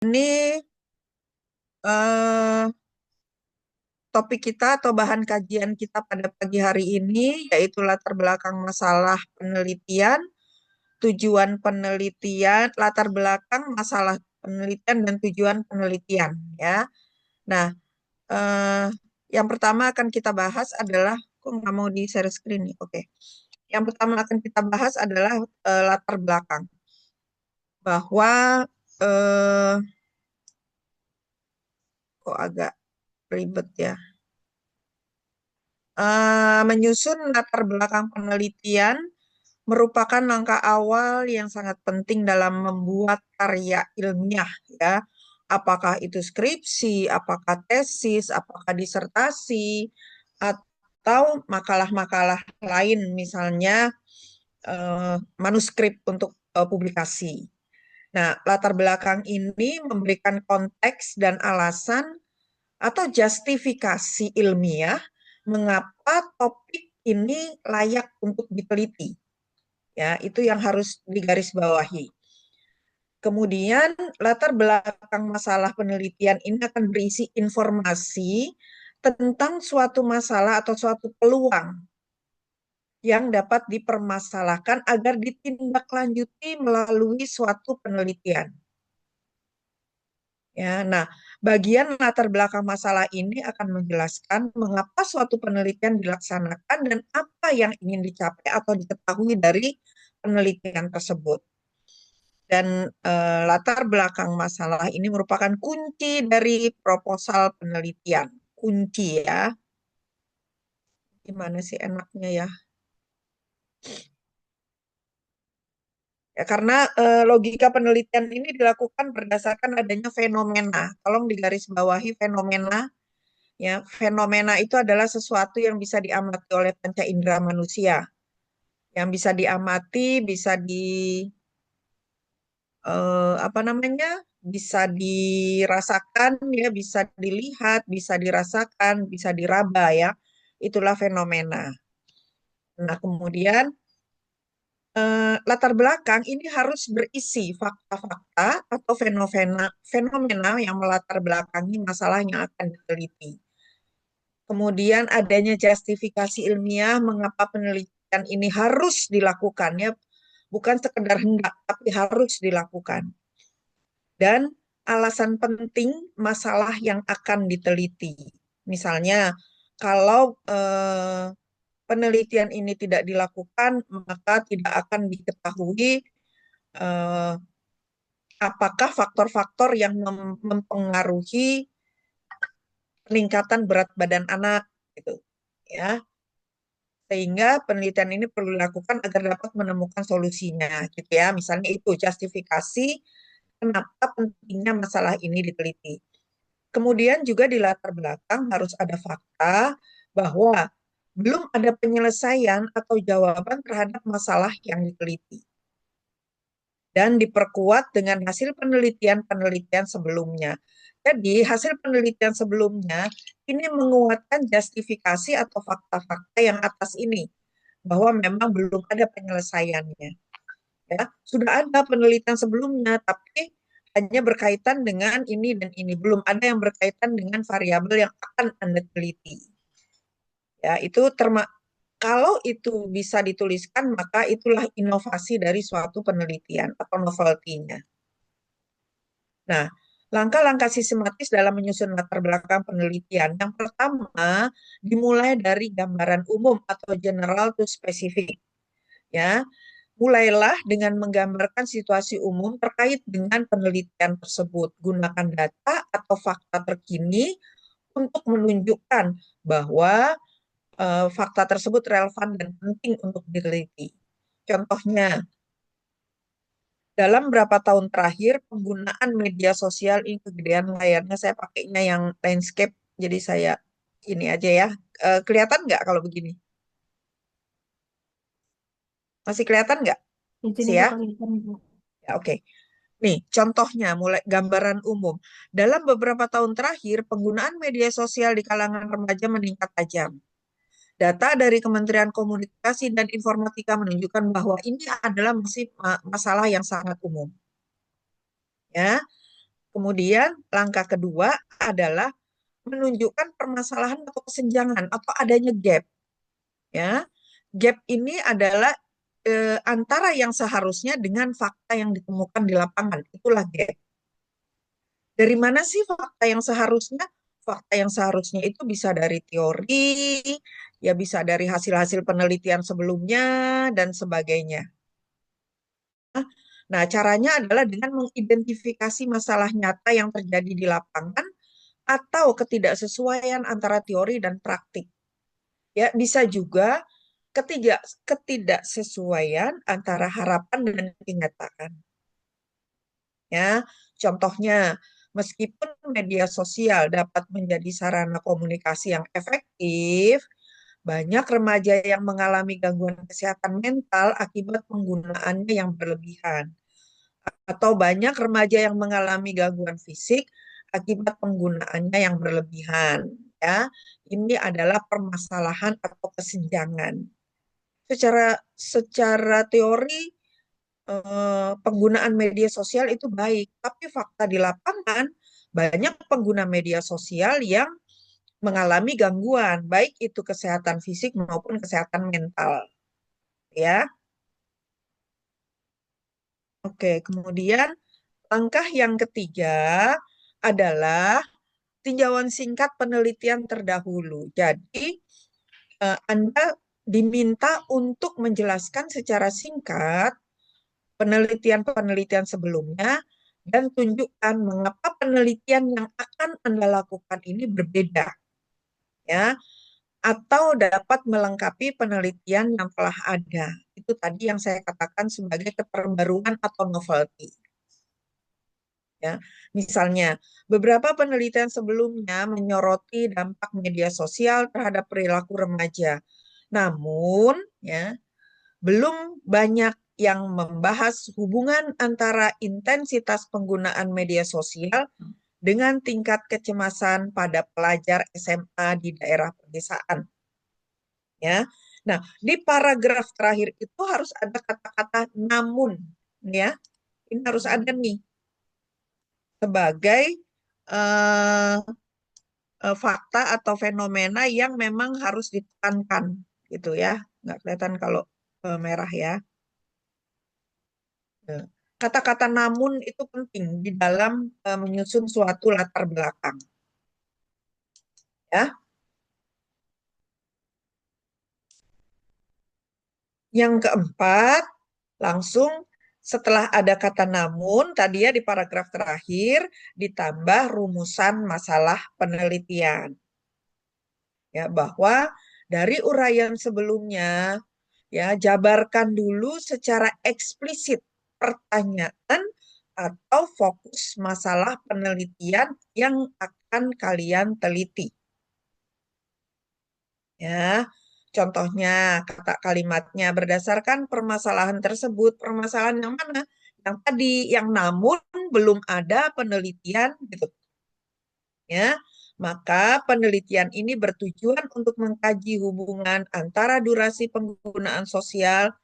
ini eh, topik kita atau bahan kajian kita pada pagi hari ini yaitu latar belakang masalah penelitian, tujuan penelitian, latar belakang masalah penelitian dan tujuan penelitian ya. Nah, eh, yang pertama akan kita bahas adalah kok nggak mau di share screen nih. Oke. Yang pertama akan kita bahas adalah latar belakang bahwa eh, kok agak ribet ya. Menyusun latar belakang penelitian merupakan langkah awal yang sangat penting dalam membuat karya ilmiah ya. Apakah itu skripsi, apakah tesis, apakah disertasi, atau makalah-makalah lain misalnya manuskrip untuk publikasi. Nah, latar belakang ini memberikan konteks dan alasan atau justifikasi ilmiah mengapa topik ini layak untuk diteliti. Ya, itu yang harus digarisbawahi. Kemudian latar belakang masalah penelitian ini akan berisi informasi tentang suatu masalah atau suatu peluang yang dapat dipermasalahkan agar ditindaklanjuti melalui suatu penelitian. Ya, nah, bagian latar belakang masalah ini akan menjelaskan mengapa suatu penelitian dilaksanakan dan apa yang ingin dicapai atau diketahui dari penelitian tersebut. Dan latar belakang masalah ini merupakan kunci dari proposal penelitian. Kunci ya. Gimana sih enaknya ya? Ya, karena logika penelitian ini dilakukan berdasarkan adanya fenomena. Tolong digarisbawahi fenomena. Ya, fenomena itu adalah sesuatu yang bisa diamati oleh panca indera manusia. Yang bisa diamati, bisa apa namanya? Bisa dirasakan ya, bisa dilihat, bisa dirasakan, bisa diraba ya. Itulah fenomena. Nah, kemudian latar belakang ini harus berisi fakta-fakta atau fenomena fenomena yang melatar belakangi masalah yang akan diteliti. Kemudian adanya justifikasi ilmiah mengapa penelitian ini harus dilakukan ya, bukan sekedar hendak tapi harus dilakukan. Dan alasan penting masalah yang akan diteliti. Misalnya, kalau penelitian ini tidak dilakukan, maka tidak akan diketahui eh, apakah faktor-faktor yang mempengaruhi peningkatan berat badan anak gitu ya, sehingga penelitian ini perlu dilakukan agar dapat menemukan solusinya gitu ya, misalnya itu justifikasi kenapa pentingnya masalah ini diteliti. Kemudian juga di latar belakang harus ada fakta bahwa belum ada penyelesaian atau jawaban terhadap masalah yang diteliti dan diperkuat dengan hasil penelitian-penelitian sebelumnya. Jadi, hasil penelitian sebelumnya ini menguatkan justifikasi atau fakta-fakta yang atas ini bahwa memang belum ada penyelesaiannya. Ya, sudah ada penelitian sebelumnya, tapi hanya berkaitan dengan ini dan ini, belum ada yang berkaitan dengan variabel yang akan Anda teliti. Ya, itu kalau itu bisa dituliskan, maka itulah inovasi dari suatu penelitian atau novelty-nya. Nah, langkah-langkah sistematis dalam menyusun latar belakang penelitian. Yang pertama, dimulai dari gambaran umum atau general to specific. Ya, mulailah dengan menggambarkan situasi umum terkait dengan penelitian tersebut. Gunakan data atau fakta terkini untuk menunjukkan bahwa fakta tersebut relevan dan penting untuk diteliti. Contohnya, dalam berapa tahun terakhir penggunaan media sosial ini kegedean layarnya saya pakainya yang landscape, jadi saya ini aja ya. Kelihatan nggak kalau begini? Masih kelihatan nggak? Di sini Sih udah ya? kelihatan, Bu. Ya, oke. Nih, contohnya mulai gambaran umum. Dalam beberapa tahun terakhir, penggunaan media sosial di kalangan remaja meningkat tajam. Data dari Kementerian Komunikasi dan Informatika menunjukkan bahwa ini adalah masih masalah yang sangat umum. Ya, Kemudian langkah kedua adalah menunjukkan permasalahan atau kesenjangan atau adanya gap, ya. Gap ini adalah antara yang seharusnya dengan fakta yang ditemukan di lapangan. Itulah gap. Dari mana sih fakta yang seharusnya? Fakta yang seharusnya itu bisa dari teori, ya bisa dari hasil-hasil penelitian sebelumnya, dan sebagainya. Nah, caranya adalah dengan mengidentifikasi masalah nyata yang terjadi di lapangan atau ketidaksesuaian antara teori dan praktik. Ya, bisa juga ketidaksesuaian antara harapan dan kenyataan. Ya, contohnya, meskipun media sosial dapat menjadi sarana komunikasi yang efektif, banyak remaja yang mengalami gangguan kesehatan mental akibat penggunaannya yang berlebihan. Atau banyak remaja yang mengalami gangguan fisik akibat penggunaannya yang berlebihan. Ya, ini adalah permasalahan atau kesenjangan. Secara secara teori penggunaan media sosial itu baik, tapi fakta di lapangan banyak pengguna media sosial yang mengalami gangguan, baik itu kesehatan fisik maupun kesehatan mental, ya. Oke, kemudian langkah yang ketiga adalah tinjauan singkat penelitian terdahulu. Jadi, Anda diminta untuk menjelaskan secara singkat penelitian-penelitian sebelumnya dan tunjukkan mengapa penelitian yang akan Anda lakukan ini berbeda, ya, atau dapat melengkapi penelitian yang telah ada. Itu tadi yang saya katakan sebagai keterbaruan atau novelty. Ya, misalnya, beberapa penelitian sebelumnya menyoroti dampak media sosial terhadap perilaku remaja. Namun, ya, belum banyak yang membahas hubungan antara intensitas penggunaan media sosial dengan tingkat kecemasan pada pelajar SMA di daerah pedesaan. Ya, nah di paragraf terakhir itu harus ada kata-kata namun, ya, ini harus ada nih sebagai eh, fakta atau fenomena yang memang harus ditekankan, gitu ya. Nggak kelihatan kalau merah ya. Nah, kata-kata namun itu penting di dalam menyusun suatu latar belakang. Ya, yang keempat, langsung setelah ada kata namun, tadi ya di paragraf terakhir ditambah rumusan masalah penelitian. Ya, bahwa dari uraian sebelumnya, ya, jabarkan dulu secara eksplisit pertanyaan atau fokus masalah penelitian yang akan kalian teliti. Ya, contohnya kata kalimatnya berdasarkan permasalahan tersebut, permasalahan yang mana? Yang tadi, yang namun belum ada penelitian gitu. Ya, maka penelitian ini bertujuan untuk mengkaji hubungan antara durasi penggunaan sosial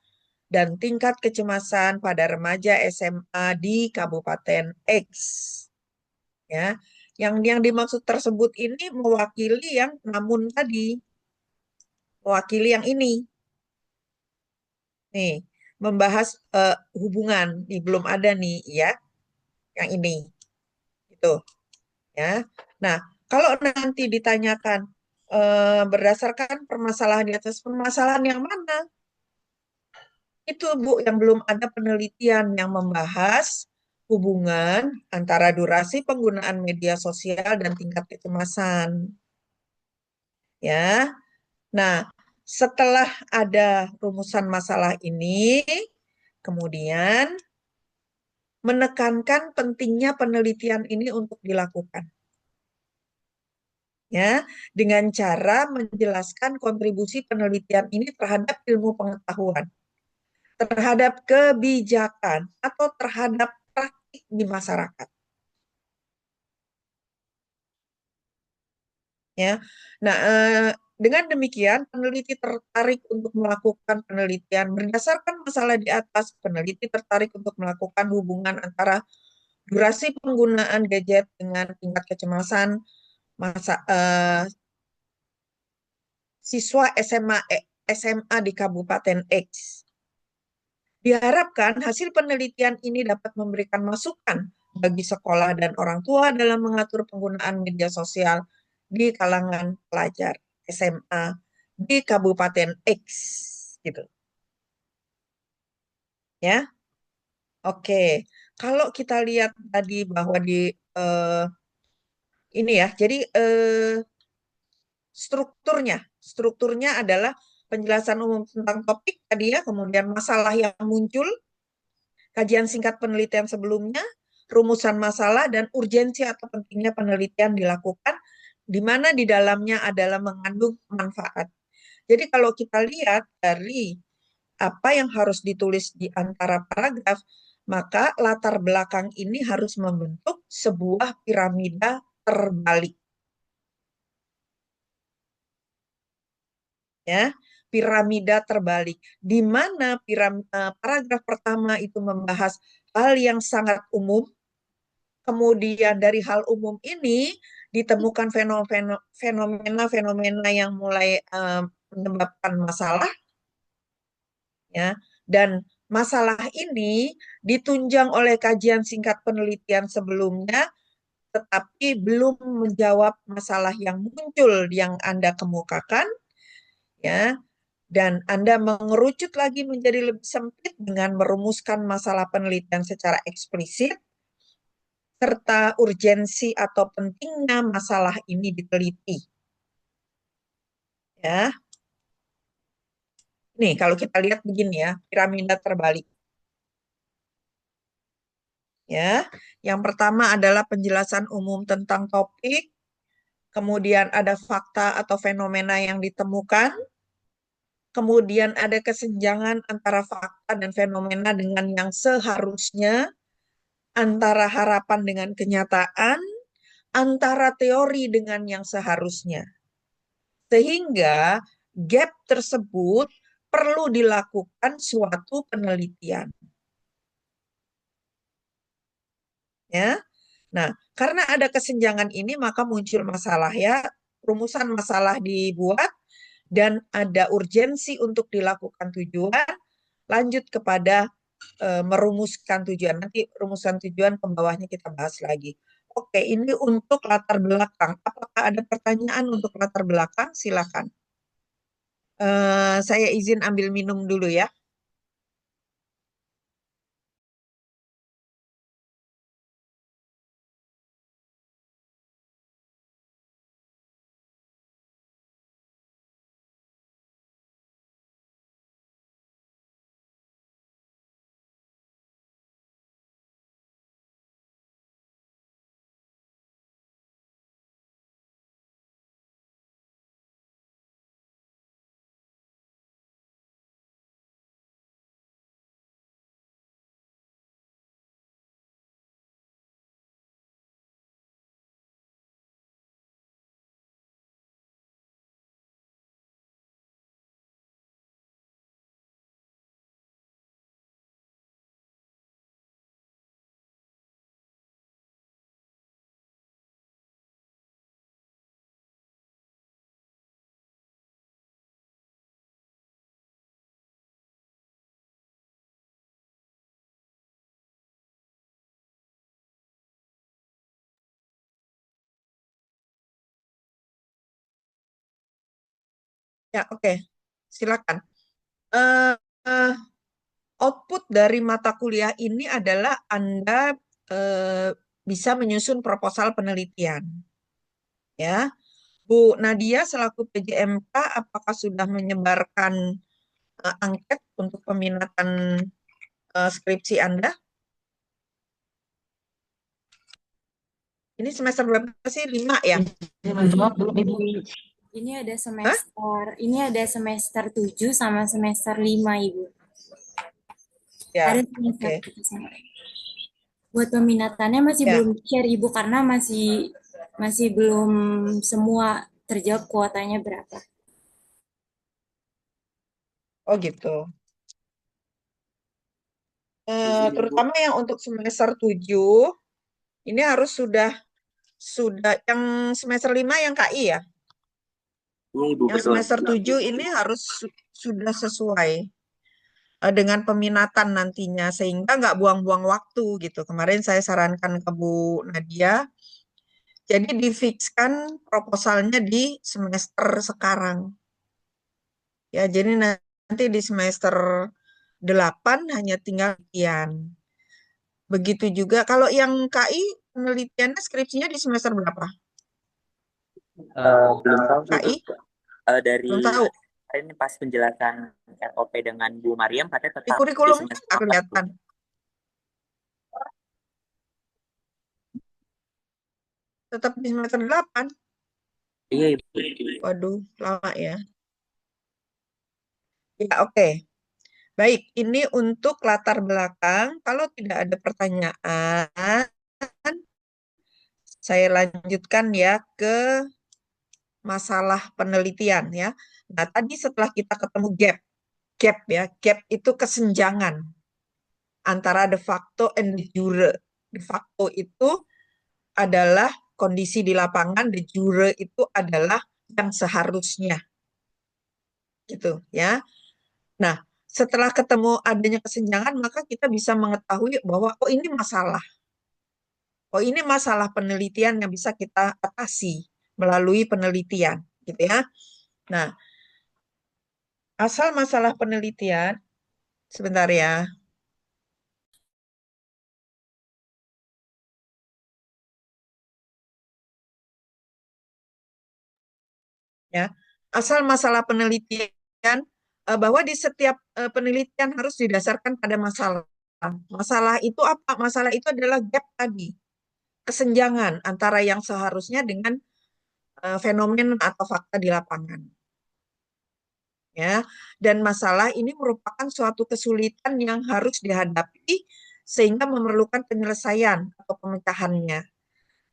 dan tingkat kecemasan pada remaja SMA di Kabupaten X. Ya, yang dimaksud tersebut ini mewakili yang namun tadi, mewakili yang ini. Nih, membahas hubungan. Nih, belum ada nih, ya, yang ini. Gitu, ya. Nah, kalau nanti ditanyakan berdasarkan permasalahan di atas, permasalahan yang mana? Itu, Bu, yang belum ada penelitian yang membahas hubungan antara durasi penggunaan media sosial dan tingkat kecemasan. Ya. Nah, setelah ada rumusan masalah ini, kemudian menekankan pentingnya penelitian ini untuk dilakukan. Ya, dengan cara menjelaskan kontribusi penelitian ini terhadap ilmu pengetahuan, terhadap kebijakan, atau terhadap praktik di masyarakat. Ya, nah, dengan demikian peneliti tertarik untuk melakukan penelitian berdasarkan masalah di atas. Peneliti tertarik untuk melakukan hubungan antara durasi penggunaan gadget dengan tingkat kecemasan siswa SMA di Kabupaten X. Diharapkan hasil penelitian ini dapat memberikan masukan bagi sekolah dan orang tua dalam mengatur penggunaan media sosial di kalangan pelajar SMA di Kabupaten X gitu ya. Oke. Kalau kita lihat tadi bahwa di eh, ini ya, jadi strukturnya adalah penjelasan umum tentang topik tadi ya, kemudian masalah yang muncul, kajian singkat penelitian sebelumnya, rumusan masalah, dan urgensi atau pentingnya penelitian dilakukan, di mana di dalamnya adalah mengandung manfaat. Jadi kalau kita lihat dari apa yang harus ditulis di antara paragraf, maka latar belakang ini harus membentuk sebuah piramida terbalik. Ya, piramida terbalik, di mana paragraf pertama itu membahas hal yang sangat umum, kemudian dari hal umum ini ditemukan fenomena-fenomena yang mulai menyebabkan masalah, ya, dan masalah ini ditunjang oleh kajian singkat penelitian sebelumnya, tetapi belum menjawab masalah yang muncul yang Anda kemukakan, ya. Dan Anda mengerucut lagi menjadi lebih sempit dengan merumuskan masalah penelitian secara eksplisit, serta urgensi atau pentingnya masalah ini diteliti. Ya, nih kalau kita lihat begini ya, piramida terbalik. Ya, yang pertama adalah penjelasan umum tentang topik, kemudian ada fakta atau fenomena yang ditemukan, kemudian ada kesenjangan antara fakta dan fenomena dengan yang seharusnya, antara harapan dengan kenyataan, antara teori dengan yang seharusnya. Sehingga gap tersebut perlu dilakukan suatu penelitian. Ya. Nah, karena ada kesenjangan ini maka muncul masalah ya. Rumusan masalah dibuat dan ada urgensi untuk dilakukan tujuan, lanjut kepada merumuskan tujuan. Nanti rumusan tujuan pembawahnya kita bahas lagi. Oke, ini untuk latar belakang. Apakah ada pertanyaan untuk latar belakang? Silakan. Saya izin ambil minum dulu ya. Ya, oke. Silakan. Eh, eh, Output dari mata kuliah ini adalah Anda eh, bisa menyusun proposal penelitian. Ya, Bu Nadia selaku PJMK, apakah sudah menyebarkan angket untuk peminatan skripsi Anda? Ini semester berapa sih? 5 ya? Menjawab belum Ibu. Hah? Ini ada semester 7 sama semester 5 Ibu. Ada Ya, semester oke. 7 sama. Buat peminatannya masih Ya, belum share Ibu karena masih belum semua terjawab kuotanya berapa. oh gitu. Terutama yang untuk semester 7. Ini harus sudah yang semester 5 yang KI ya. Ini Ibu Yang betul. semester 7 ini harus sudah sesuai dengan peminatan nantinya sehingga nggak buang-buang waktu gitu. Kemarin saya sarankan ke Bu Nadia, jadi difikskan proposalnya di semester sekarang. Ya, jadi nanti di semester 8 hanya tinggal sekian. Begitu juga kalau yang KI penelitiannya skripsinya di semester berapa? Belum tahu sih Bu. KI Dari belum tahu. ini pas penjelasan ROP dengan Bu Mariam katanya Di tetap di kurikulumnya semester nggak 4 Bu. kelihatan. Tetap di semester 8. Iya Ibu. Waduh, lama ya. Ya, oke. Baik, ini untuk latar belakang. Kalau tidak ada pertanyaan, saya lanjutkan ya ke masalah penelitian ya. Nah, tadi setelah kita ketemu gap ya, gap itu kesenjangan antara de facto and de jure. De facto itu adalah kondisi di lapangan, de jure itu adalah yang seharusnya, gitu ya. Nah, setelah ketemu adanya kesenjangan, maka kita bisa mengetahui bahwa oh ini masalah. Oh ini masalah penelitian yang bisa kita atasi melalui penelitian, gitu ya. Nah, asal masalah penelitian, sebentar ya. Ya, asal masalah penelitian bahwa di setiap penelitian harus didasarkan pada masalah. Masalah itu apa? Masalah itu adalah gap tadi, kesenjangan antara yang seharusnya dengan fenomena atau fakta di lapangan. Ya, dan masalah ini merupakan suatu kesulitan yang harus dihadapi sehingga memerlukan penyelesaian atau pemecahannya.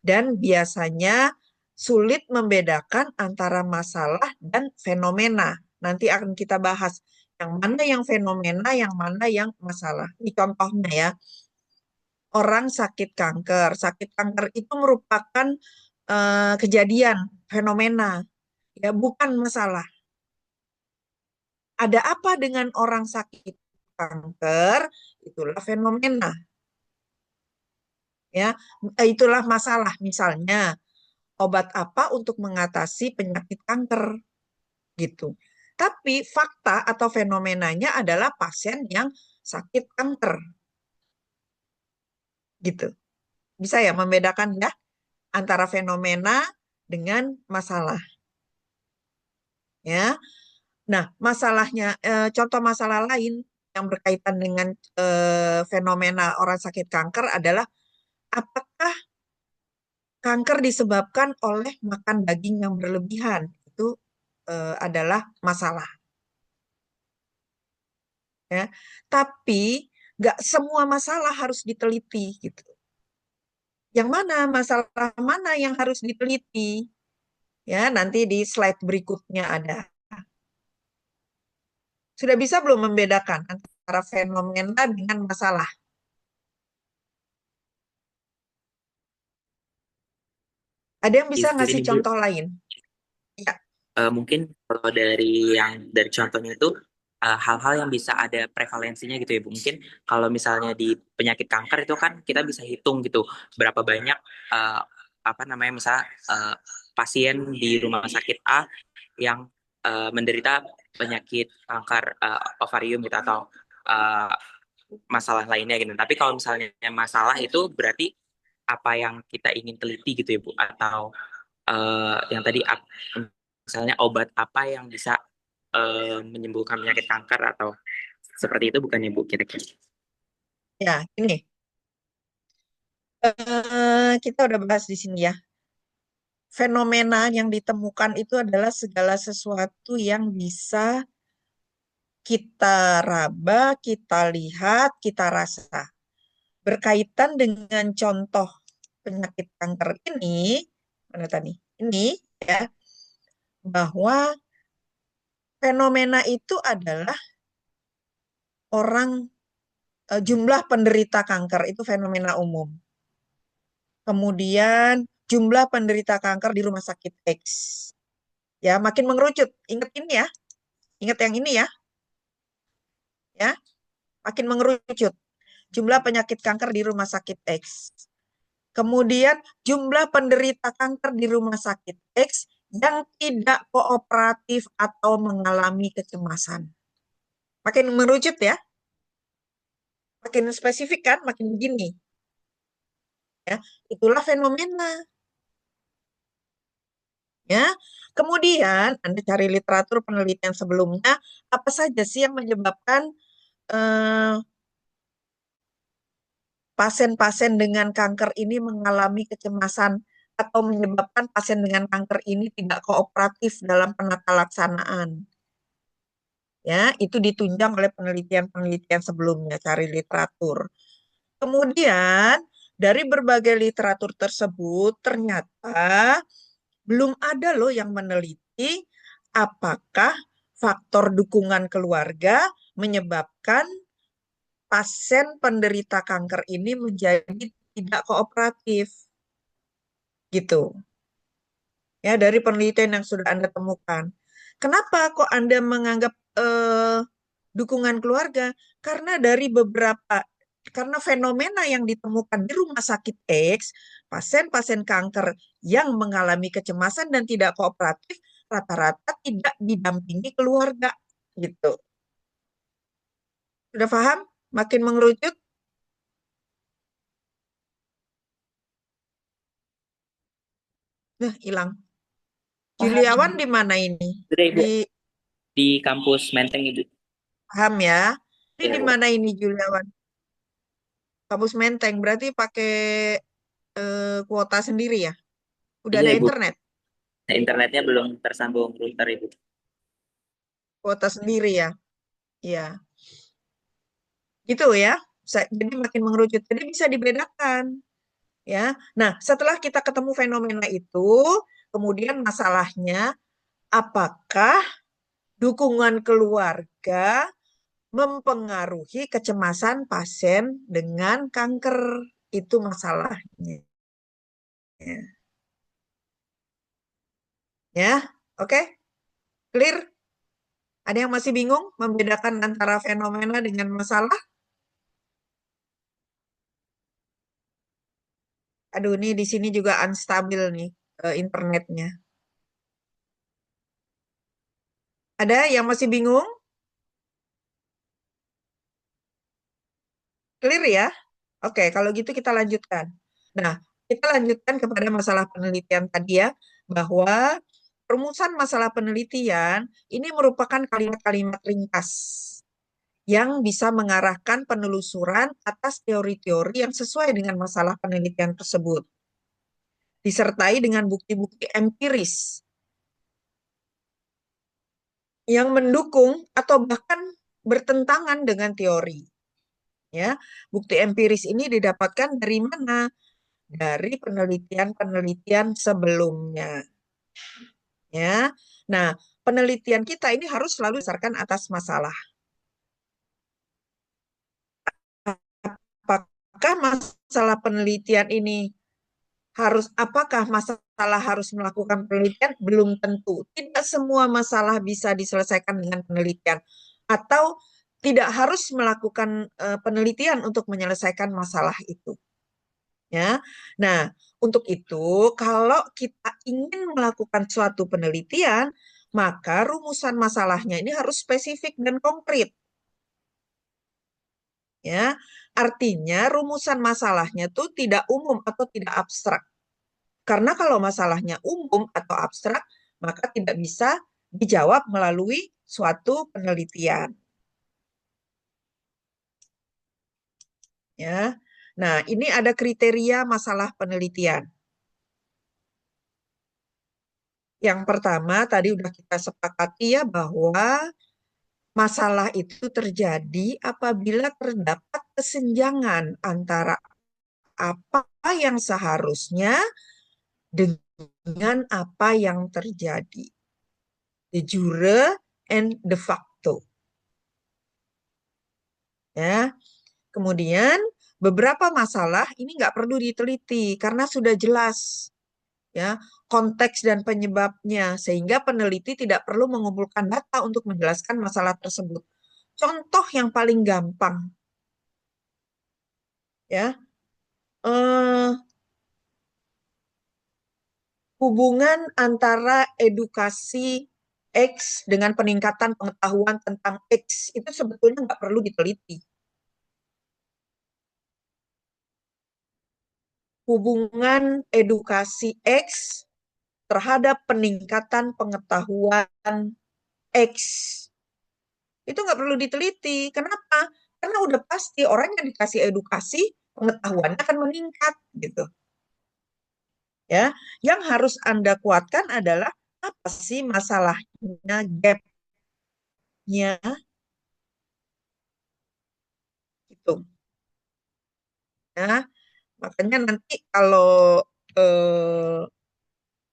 Dan biasanya sulit membedakan antara masalah dan fenomena. Nanti akan kita bahas yang mana yang fenomena, yang mana yang masalah. Ini contohnya ya, orang sakit kanker. Sakit kanker itu merupakan kejadian, fenomena, ya bukan masalah. Ada apa dengan orang sakit kanker? Itulah fenomena, ya. Itulah masalah. Misalnya, obat apa untuk mengatasi penyakit kanker gitu. Tapi fakta atau fenomenanya adalah pasien yang sakit kanker gitu. Bisa ya membedakan ya antara fenomena dengan masalah ya. Nah, masalahnya contoh masalah lain yang berkaitan dengan fenomena orang sakit kanker adalah apakah kanker disebabkan oleh makan daging yang berlebihan? Itu adalah masalah ya. Tapi nggak semua masalah harus diteliti gitu. Yang mana masalah mana yang harus diteliti? Ya, nanti di slide berikutnya ada. Sudah bisa belum membedakan antara fenomena dengan masalah? Ada yang bisa Jadi ngasih nih Bu, contoh lain? Ya, mungkin kalau dari contohnya itu hal-hal yang bisa ada prevalensinya gitu ya Bu. Mungkin kalau misalnya di penyakit kanker itu kan kita bisa hitung gitu berapa banyak eh, apa namanya misalnya pasien di rumah sakit A yang menderita penyakit kanker ovarium gitu atau eh, masalah lainnya gitu. Tapi kalau misalnya masalah itu berarti apa yang kita ingin teliti gitu ya Bu atau yang tadi misalnya obat apa yang bisa menyembuhkan penyakit kanker atau seperti itu bukannya Bu kira-kira? ya, ini kita udah bahas di sini ya. Fenomena yang ditemukan itu adalah segala sesuatu yang bisa kita raba, kita lihat, kita rasa. Berkaitan dengan contoh penyakit kanker ini, mana tadi? Ini ya, bahwa fenomena itu adalah orang jumlah penderita kanker itu fenomena umum. Kemudian jumlah penderita kanker di rumah sakit X. Ya, makin mengerucut. Ingat ini ya. Ingat yang ini ya. Ya, makin mengerucut. Jumlah penyakit kanker di rumah sakit X. Kemudian jumlah penderita kanker di rumah sakit X yang tidak kooperatif atau mengalami kecemasan. Makin mengerucut ya. Makin spesifik kan, makin begini. Ya, itulah fenomena. Ya. Kemudian Anda cari literatur penelitian sebelumnya, apa saja sih yang menyebabkan eh, pasien-pasien dengan kanker ini mengalami kecemasan atau menyebabkan pasien dengan kanker ini tidak kooperatif dalam penata laksanaan. Ya, itu ditunjang oleh penelitian-penelitian sebelumnya, cari literatur. Kemudian, dari berbagai literatur tersebut, ternyata belum ada loh yang meneliti apakah faktor dukungan keluarga menyebabkan pasien penderita kanker ini menjadi tidak kooperatif. Gitu. Ya, dari penelitian yang sudah Anda temukan. Kenapa kok Anda menganggap dukungan keluarga? Karena fenomena yang ditemukan di rumah sakit X, pasien-pasien kanker yang mengalami kecemasan dan tidak kooperatif rata-rata tidak didampingi keluarga, gitu. Sudah paham? Makin mengerucut. Nah, hilang. Juliawan Paham. di mana ini? Sudah Ibu, Di di kampus Menteng Ibu. paham ya? Ini Ya di Bu. mana ini Juliawan? Kampus Menteng berarti pakai kuota sendiri ya? Udah Iya ada Ibu. internet? Nah, internetnya belum tersambung router Ibu. Kuota sendiri ya? Iya. Gitu ya. Jadi makin mengerucut. Jadi bisa dibedakan ya. Nah, setelah kita ketemu fenomena itu, kemudian masalahnya apakah dukungan keluarga mempengaruhi kecemasan pasien dengan kanker? Itu masalahnya. Ya, oke? Clear? Ada yang masih bingung membedakan antara fenomena dengan masalah? Aduh, ini di sini juga unstabil nih internetnya. Ada yang masih bingung? Clear ya? Oke, kalau gitu kita lanjutkan. Nah, kita lanjutkan kepada masalah penelitian tadi ya, bahwa rumusan masalah penelitian ini merupakan kalimat-kalimat ringkas yang bisa mengarahkan penelusuran atas teori-teori yang sesuai dengan masalah penelitian tersebut, disertai dengan bukti-bukti empiris yang mendukung atau bahkan bertentangan dengan teori. Ya, bukti empiris ini didapatkan dari mana? Dari penelitian-penelitian sebelumnya. Ya, nah penelitian kita ini harus selalu berdasarkan atas masalah. Apakah masalah penelitian ini apakah masalah harus melakukan penelitian? Belum tentu. Tidak semua masalah bisa diselesaikan dengan penelitian. Atau tidak harus melakukan penelitian untuk menyelesaikan masalah itu. Ya. Nah, untuk itu kalau kita ingin melakukan suatu penelitian, maka rumusan masalahnya ini harus spesifik dan konkret. Ya. Artinya rumusan masalahnya itu tidak umum atau tidak abstrak. Karena kalau masalahnya umum atau abstrak, maka tidak bisa dijawab melalui suatu penelitian. Ya. Nah, ini ada kriteria masalah penelitian. Yang pertama, tadi udah kita sepakati ya bahwa masalah itu terjadi apabila terdapat kesenjangan antara apa yang seharusnya dengan apa yang terjadi. De jure and de facto. Ya. Kemudian beberapa masalah ini nggak perlu diteliti karena sudah jelas ya konteks dan penyebabnya sehingga peneliti tidak perlu mengumpulkan data untuk menjelaskan masalah tersebut. Contoh yang paling gampang ya eh, hubungan antara edukasi X dengan peningkatan pengetahuan tentang X itu sebetulnya nggak perlu diteliti. Hubungan edukasi X terhadap peningkatan pengetahuan X itu nggak perlu diteliti. Kenapa? Karena udah pasti orang yang dikasih edukasi pengetahuannya akan meningkat gitu. Ya, yang harus Anda kuatkan adalah apa sih masalahnya, gapnya gitu. Ya, makanya nanti kalau eh,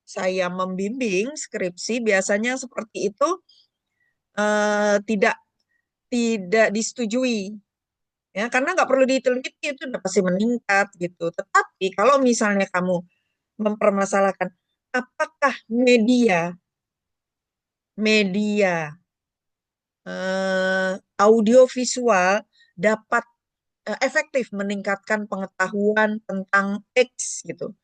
saya membimbing skripsi biasanya seperti itu tidak tidak disetujui ya karena nggak perlu diteliti itu udah pasti meningkat gitu. Tetapi kalau misalnya kamu mempermasalahkan apakah media media audiovisual dapat efektif meningkatkan pengetahuan tentang X gitu.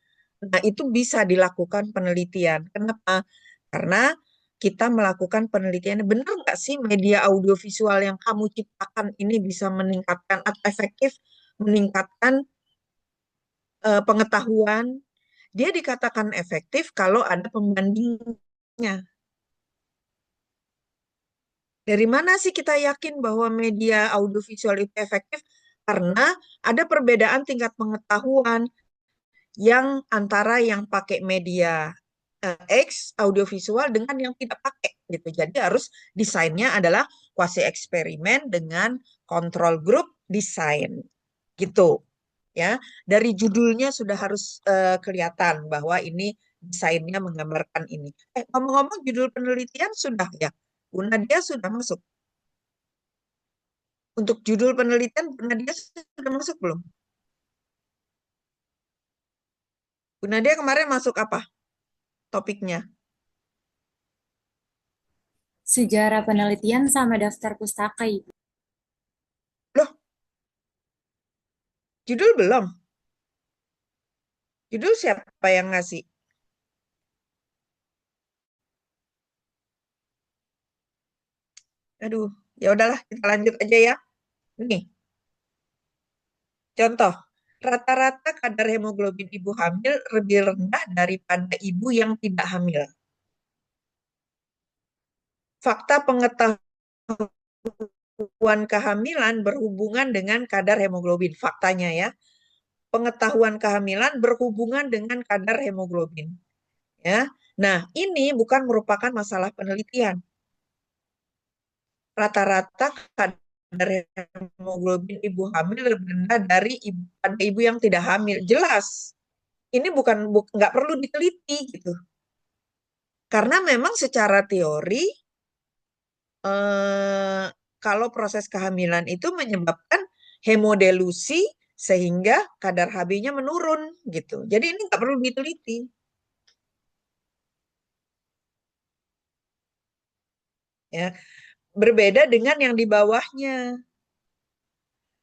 Nah, itu bisa dilakukan penelitian. Kenapa? Karena kita melakukan penelitian, benar nggak sih media audiovisual yang kamu ciptakan ini bisa meningkatkan atau efektif meningkatkan pengetahuan? Dia dikatakan efektif kalau ada pembandingnya. Dari mana sih kita yakin bahwa media audiovisual itu efektif? Karena ada perbedaan tingkat pengetahuan yang antara yang pakai media X audiovisual dengan yang tidak pakai gitu. Jadi harus desainnya adalah kuasi eksperimen dengan kontrol grup desain gitu. Ya, dari judulnya sudah harus kelihatan bahwa ini desainnya menggambarkan ini. Ngomong-ngomong judul penelitian sudah ya. Bu Nadia sudah masuk. Untuk judul penelitian Bu Nadia sudah masuk belum? Bu Nadia kemarin masuk apa topiknya? Sejarah penelitian sama daftar pustaka, Ibu. Loh, judul belum? Judul siapa yang ngasih? Aduh, ya udahlah kita lanjut aja ya. Nih, contoh. Rata-rata kadar hemoglobin ibu hamil lebih rendah daripada ibu yang tidak hamil. Fakta pengetahuan kehamilan berhubungan dengan kadar hemoglobin. Faktanya ya, pengetahuan kehamilan berhubungan dengan kadar hemoglobin. Ya, nah ini bukan merupakan masalah penelitian. Rata-rata kadar hemoglobin ibu hamil lebih rendah dari pada ibu yang tidak hamil. Jelas, ini bukan nggak perlu diteliti gitu. Karena memang secara teori eh, kalau proses kehamilan itu menyebabkan hemodelusi sehingga kadar Hb-nya menurun gitu. Jadi ini nggak perlu diteliti. Ya, berbeda dengan yang di bawahnya.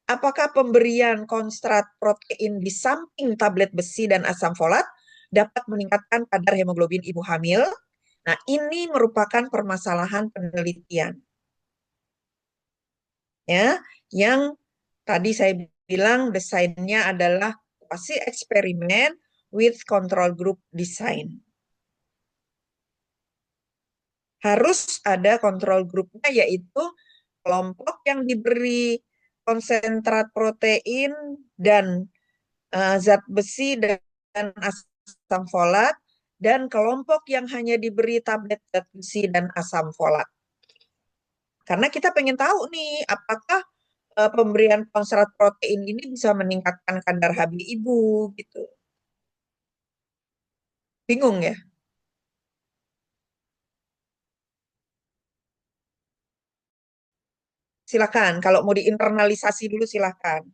Apakah pemberian konstrat protein di samping tablet besi dan asam folat dapat meningkatkan kadar hemoglobin ibu hamil? Nah, ini merupakan permasalahan penelitian. Ya, yang tadi saya bilang desainnya adalah kuasi eksperimen with control group design. Harus ada kontrol grupnya yaitu kelompok yang diberi konsentrat protein dan zat besi dan asam folat dan kelompok yang hanya diberi tablet zat besi dan asam folat. Karena kita pengen tahu nih apakah pemberian konsentrat protein ini bisa meningkatkan kadar Hb ibu gitu. Bingung ya? Silakan kalau mau diinternalisasi dulu silakan.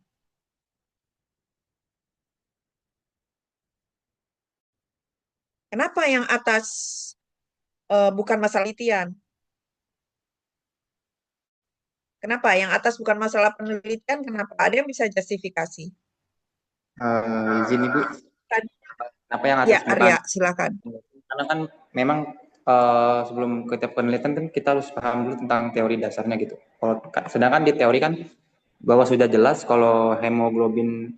Kenapa yang atas bukan masalah penelitian? Kenapa yang atas bukan masalah penelitian? Kenapa? Ada yang bisa justifikasi? Izin Ibu, Tadi- apa yang Ya, atas bukan? Arya, silakan. Karena kan memang sebelum kita penelitian kan kita harus paham dulu tentang teori dasarnya gitu. Kalau sedangkan di teori kan bahwa sudah jelas kalau hemoglobin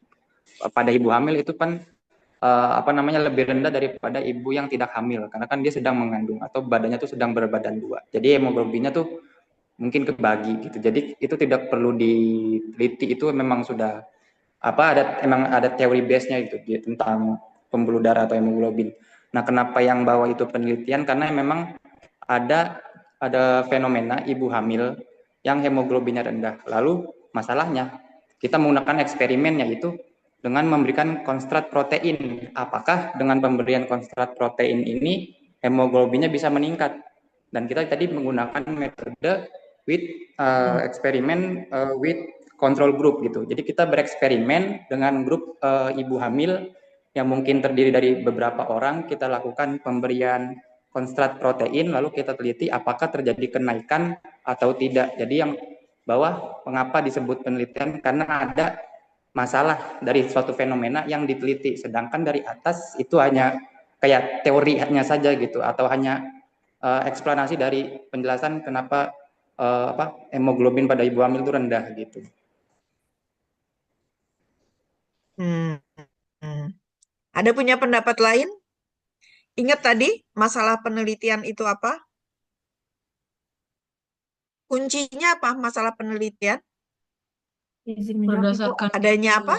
pada ibu hamil itu kan apa namanya lebih rendah daripada ibu yang tidak hamil karena kan dia sedang mengandung atau badannya tuh sedang berbadan dua. Jadi hemoglobinnya tuh mungkin kebagi gitu. Jadi itu tidak perlu diteliti, itu memang sudah apa emang ada teori base-nya gitu tentang pembuluh darah atau hemoglobin. Nah, kenapa yang bawah itu penelitian? Karena memang ada fenomena ibu hamil yang hemoglobinnya rendah. Lalu masalahnya kita menggunakan eksperimen yaitu dengan memberikan konstrat protein. Apakah dengan pemberian konstrat protein ini hemoglobinnya bisa meningkat? Dan kita tadi menggunakan metode with eksperimen with control group gitu. Jadi kita bereksperimen dengan grup ibu hamil yang mungkin terdiri dari beberapa orang, kita lakukan pemberian konstrat protein, lalu kita teliti apakah terjadi kenaikan atau tidak. Jadi yang bawah mengapa disebut penelitian? Karena ada masalah dari suatu fenomena yang diteliti, sedangkan dari atas itu hanya kayak teorinya saja gitu, atau hanya eksplanasi dari penjelasan kenapa hemoglobin pada ibu hamil itu rendah gitu. Hmm. Hmm. Ada punya pendapat lain? Ingat tadi masalah penelitian itu apa? Kuncinya apa masalah penelitian? Izin menjawab Ibu, Berdasarkan Adanya apa?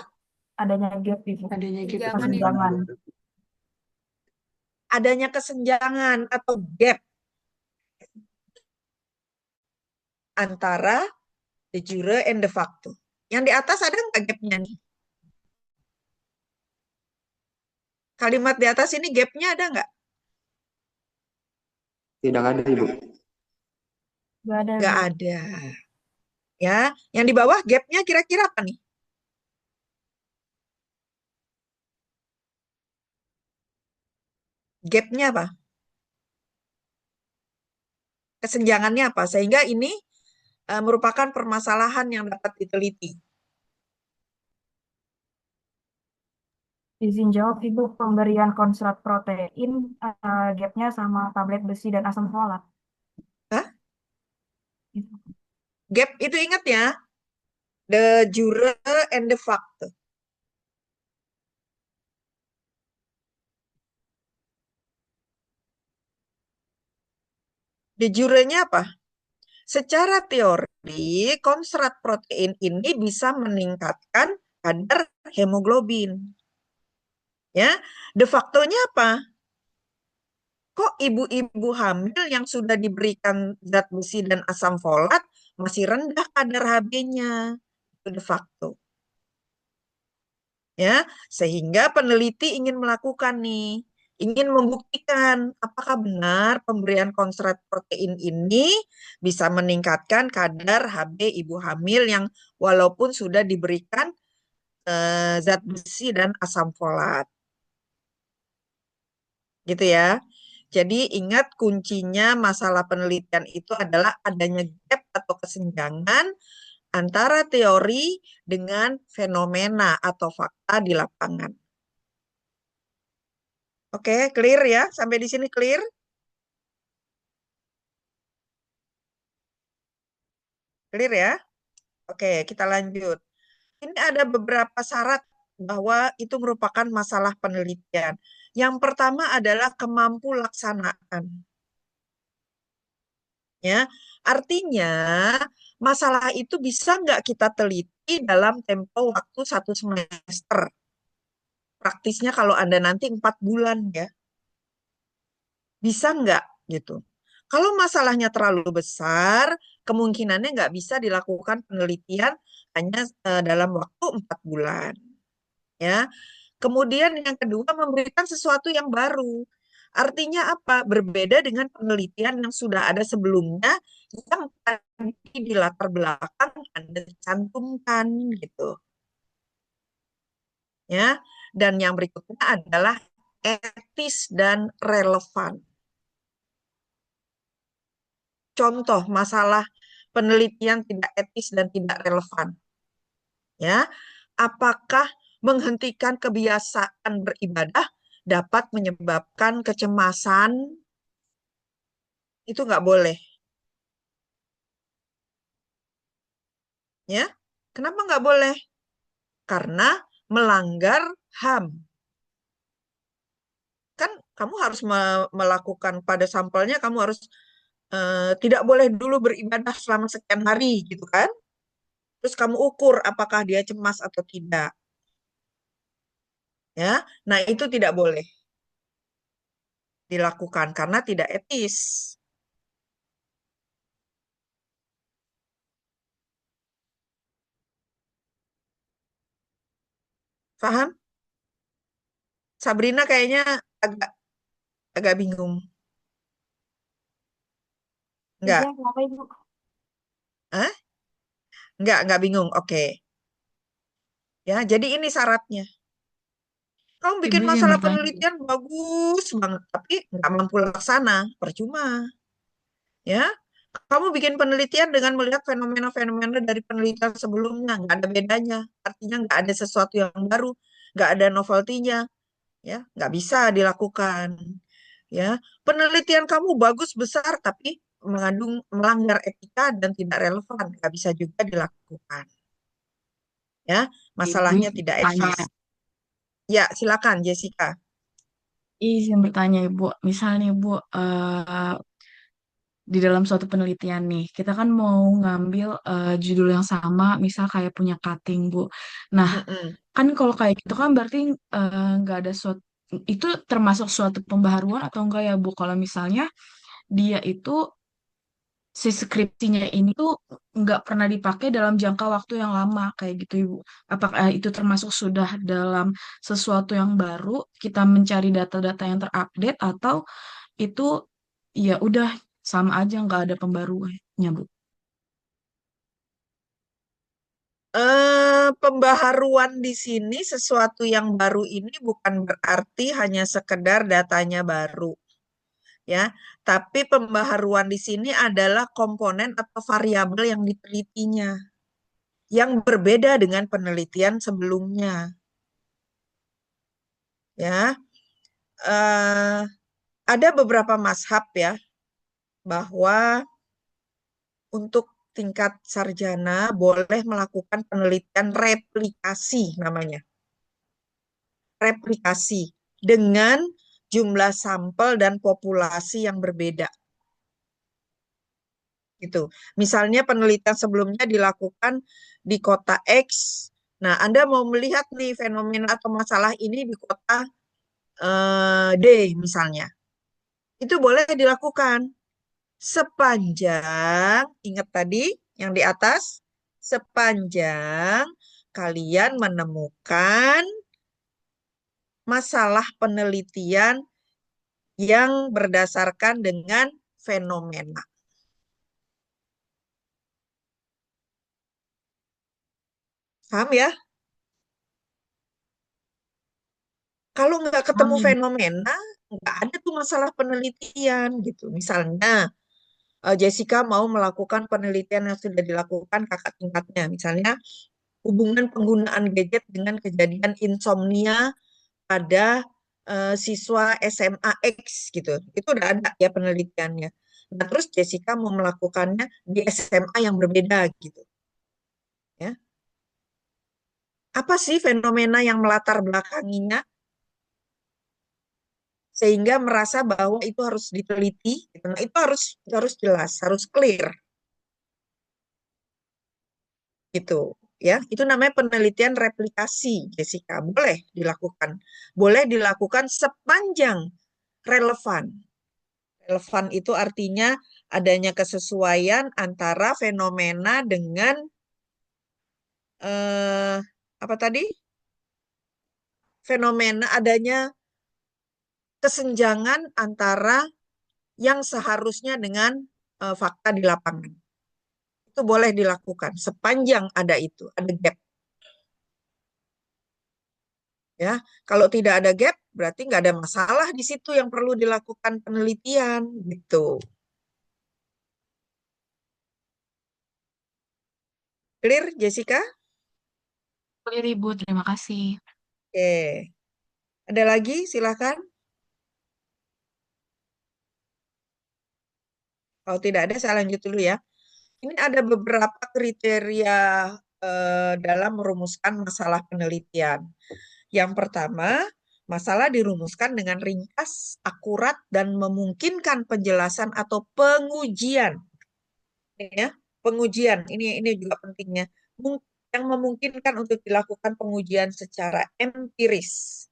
adanya gap Ibu, adanya gitu. Jangan kesenjangan. Adanya kesenjangan atau gap antara de jure and de facto. Yang di atas ada nggak gapnya nih? Kalimat di atas ini gapnya ada nggak? Tidak ada Ibu. Nggak ada Nggak Ibu. ada. Ya, yang di bawah gapnya kira-kira apa nih? Gapnya apa? Kesenjangannya apa? Sehingga ini merupakan permasalahan yang dapat diteliti. Izin jawab Ibu, pemberian konstrat protein gapnya sama tablet besi dan asam folat. Hah? Gitu. Gap itu ingat ya, de jure and de facto. De jurenya apa? Secara teori, konsrat protein ini bisa meningkatkan kadar hemoglobin. Ya, de factonya apa? Kok ibu-ibu hamil yang sudah diberikan zat besi dan asam folat masih rendah kadar Hb-nya? Itu de facto. Ya, sehingga peneliti ingin melakukan nih, ingin membuktikan apakah benar pemberian konsentrat protein ini bisa meningkatkan kadar Hb ibu hamil yang walaupun sudah diberikan zat besi dan asam folat. Gitu ya. Jadi ingat kuncinya masalah penelitian itu adalah adanya gap atau kesenjangan antara teori dengan fenomena atau fakta di lapangan. Oke, clear ya? Sampai di sini clear? Clear ya? Oke, kita lanjut. Ini ada beberapa syarat bahwa itu merupakan masalah penelitian. Yang pertama adalah kemampu laksanaan. Ya, artinya masalah itu bisa nggak kita teliti dalam tempo waktu 1 semester. Praktisnya kalau Anda nanti 4 bulan ya. Bisa nggak gitu. Kalau masalahnya terlalu besar, kemungkinannya nggak bisa dilakukan penelitian hanya dalam waktu 4 bulan. Ya. Kemudian yang kedua memberikan sesuatu yang baru. Artinya apa? Berbeda dengan penelitian yang sudah ada sebelumnya yang tadi di latar belakang Anda cantumkan gitu. Ya. Dan yang berikutnya adalah etis dan relevan. Contoh masalah penelitian tidak etis dan tidak relevan. Ya, apakah menghentikan kebiasaan beribadah dapat menyebabkan kecemasan? Itu nggak boleh. Ya, kenapa nggak boleh? Karena melanggar HAM. Kan kamu harus melakukan pada sampelnya, kamu harus tidak boleh dulu beribadah selama sekian hari, gitu kan? Terus kamu ukur apakah dia cemas atau tidak. Ya, nah itu tidak boleh dilakukan karena tidak etis. Paham? Sabrina kayaknya agak agak bingung. Enggak, Biasanya kenapa Ibu? eh? Enggak bingung. Oke. Ya, jadi ini syaratnya. Kamu bikin Ibu izin masalah bertanya. penelitian bagus banget, tapi nggak mampu laksana, percuma. Ya, kamu bikin penelitian dengan melihat fenomena-fenomena dari penelitian sebelumnya, nggak ada bedanya. Artinya nggak ada sesuatu yang baru, nggak ada novelty-nya, ya, nggak bisa dilakukan. Ya, penelitian kamu bagus besar, tapi mengandung melanggar etika dan tidak relevan, nggak bisa juga dilakukan. Ya, Ibu masalahnya izin tidak bertanya. etis. Ya, silakan Jessica. Izin bertanya Ibu. Misalnya Ibu di dalam suatu penelitian nih, kita kan mau ngambil judul yang sama, misal kayak punya cutting Bu. Nah, Mm-mm. kan kalau kayak gitu kan berarti nggak ada suatu itu termasuk suatu pembaharuan atau enggak ya Bu? Kalau misalnya dia itu si skripsinya ini tuh nggak pernah dipakai dalam jangka waktu yang lama kayak gitu Ibu. Apakah itu termasuk sudah dalam sesuatu yang baru, kita mencari data-data yang terupdate atau itu ya udah sama aja nggak ada pembaruannya Bu? Pembaharuan di sini sesuatu yang baru ini bukan berarti hanya sekedar datanya baru, ya. Tapi pembaharuan di sini adalah komponen atau variabel yang ditelitinya, yang berbeda dengan penelitian sebelumnya, ya. Eh, ada beberapa mazhab ya bahwa untuk tingkat sarjana boleh melakukan penelitian replikasi namanya. Replikasi dengan jumlah sampel dan populasi yang berbeda. Gitu. Misalnya penelitian sebelumnya dilakukan di kota X. Nah, Anda mau melihat nih fenomena atau masalah ini di kota D misalnya. Itu boleh dilakukan sepanjang, ingat tadi yang di atas, sepanjang kalian menemukan masalah penelitian yang berdasarkan dengan fenomena. Paham ya? Kalau nggak ketemu Amin. fenomena, nggak ada tuh masalah penelitian gitu. Misalnya, Jessica mau melakukan penelitian yang sudah dilakukan kakak tingkatnya. Misalnya, hubungan penggunaan gadget dengan kejadian insomnia pada siswa SMA X gitu. Itu udah ada ya penelitiannya. Nah, terus Jessica mau melakukannya di SMA yang berbeda gitu. Ya. Apa sih fenomena yang melatar belakanginya sehingga merasa bahwa itu harus diteliti gitu. Nah, itu harus jelas, harus clear gitu ya. Itu namanya penelitian replikasi, Jessica. Boleh dilakukan. Boleh dilakukan sepanjang relevan. Relevan itu artinya adanya kesesuaian antara fenomena dengan eh, apa tadi? Fenomena adanya kesenjangan antara yang seharusnya dengan fakta di lapangan. Itu boleh dilakukan sepanjang ada itu, ada gap. Ya, kalau tidak ada gap berarti nggak ada masalah di situ yang perlu dilakukan penelitian gitu. Clear, Jessica? Clear, Ibu, terima kasih. Oke. Ada lagi? Silakan. Kalau tidak ada, saya lanjut dulu ya. Ini ada beberapa kriteria dalam merumuskan masalah penelitian. Yang pertama, masalah dirumuskan dengan ringkas, akurat, dan memungkinkan penjelasan atau pengujian. Ini ya, pengujian. Ini juga pentingnya. Yang memungkinkan untuk dilakukan pengujian secara empiris.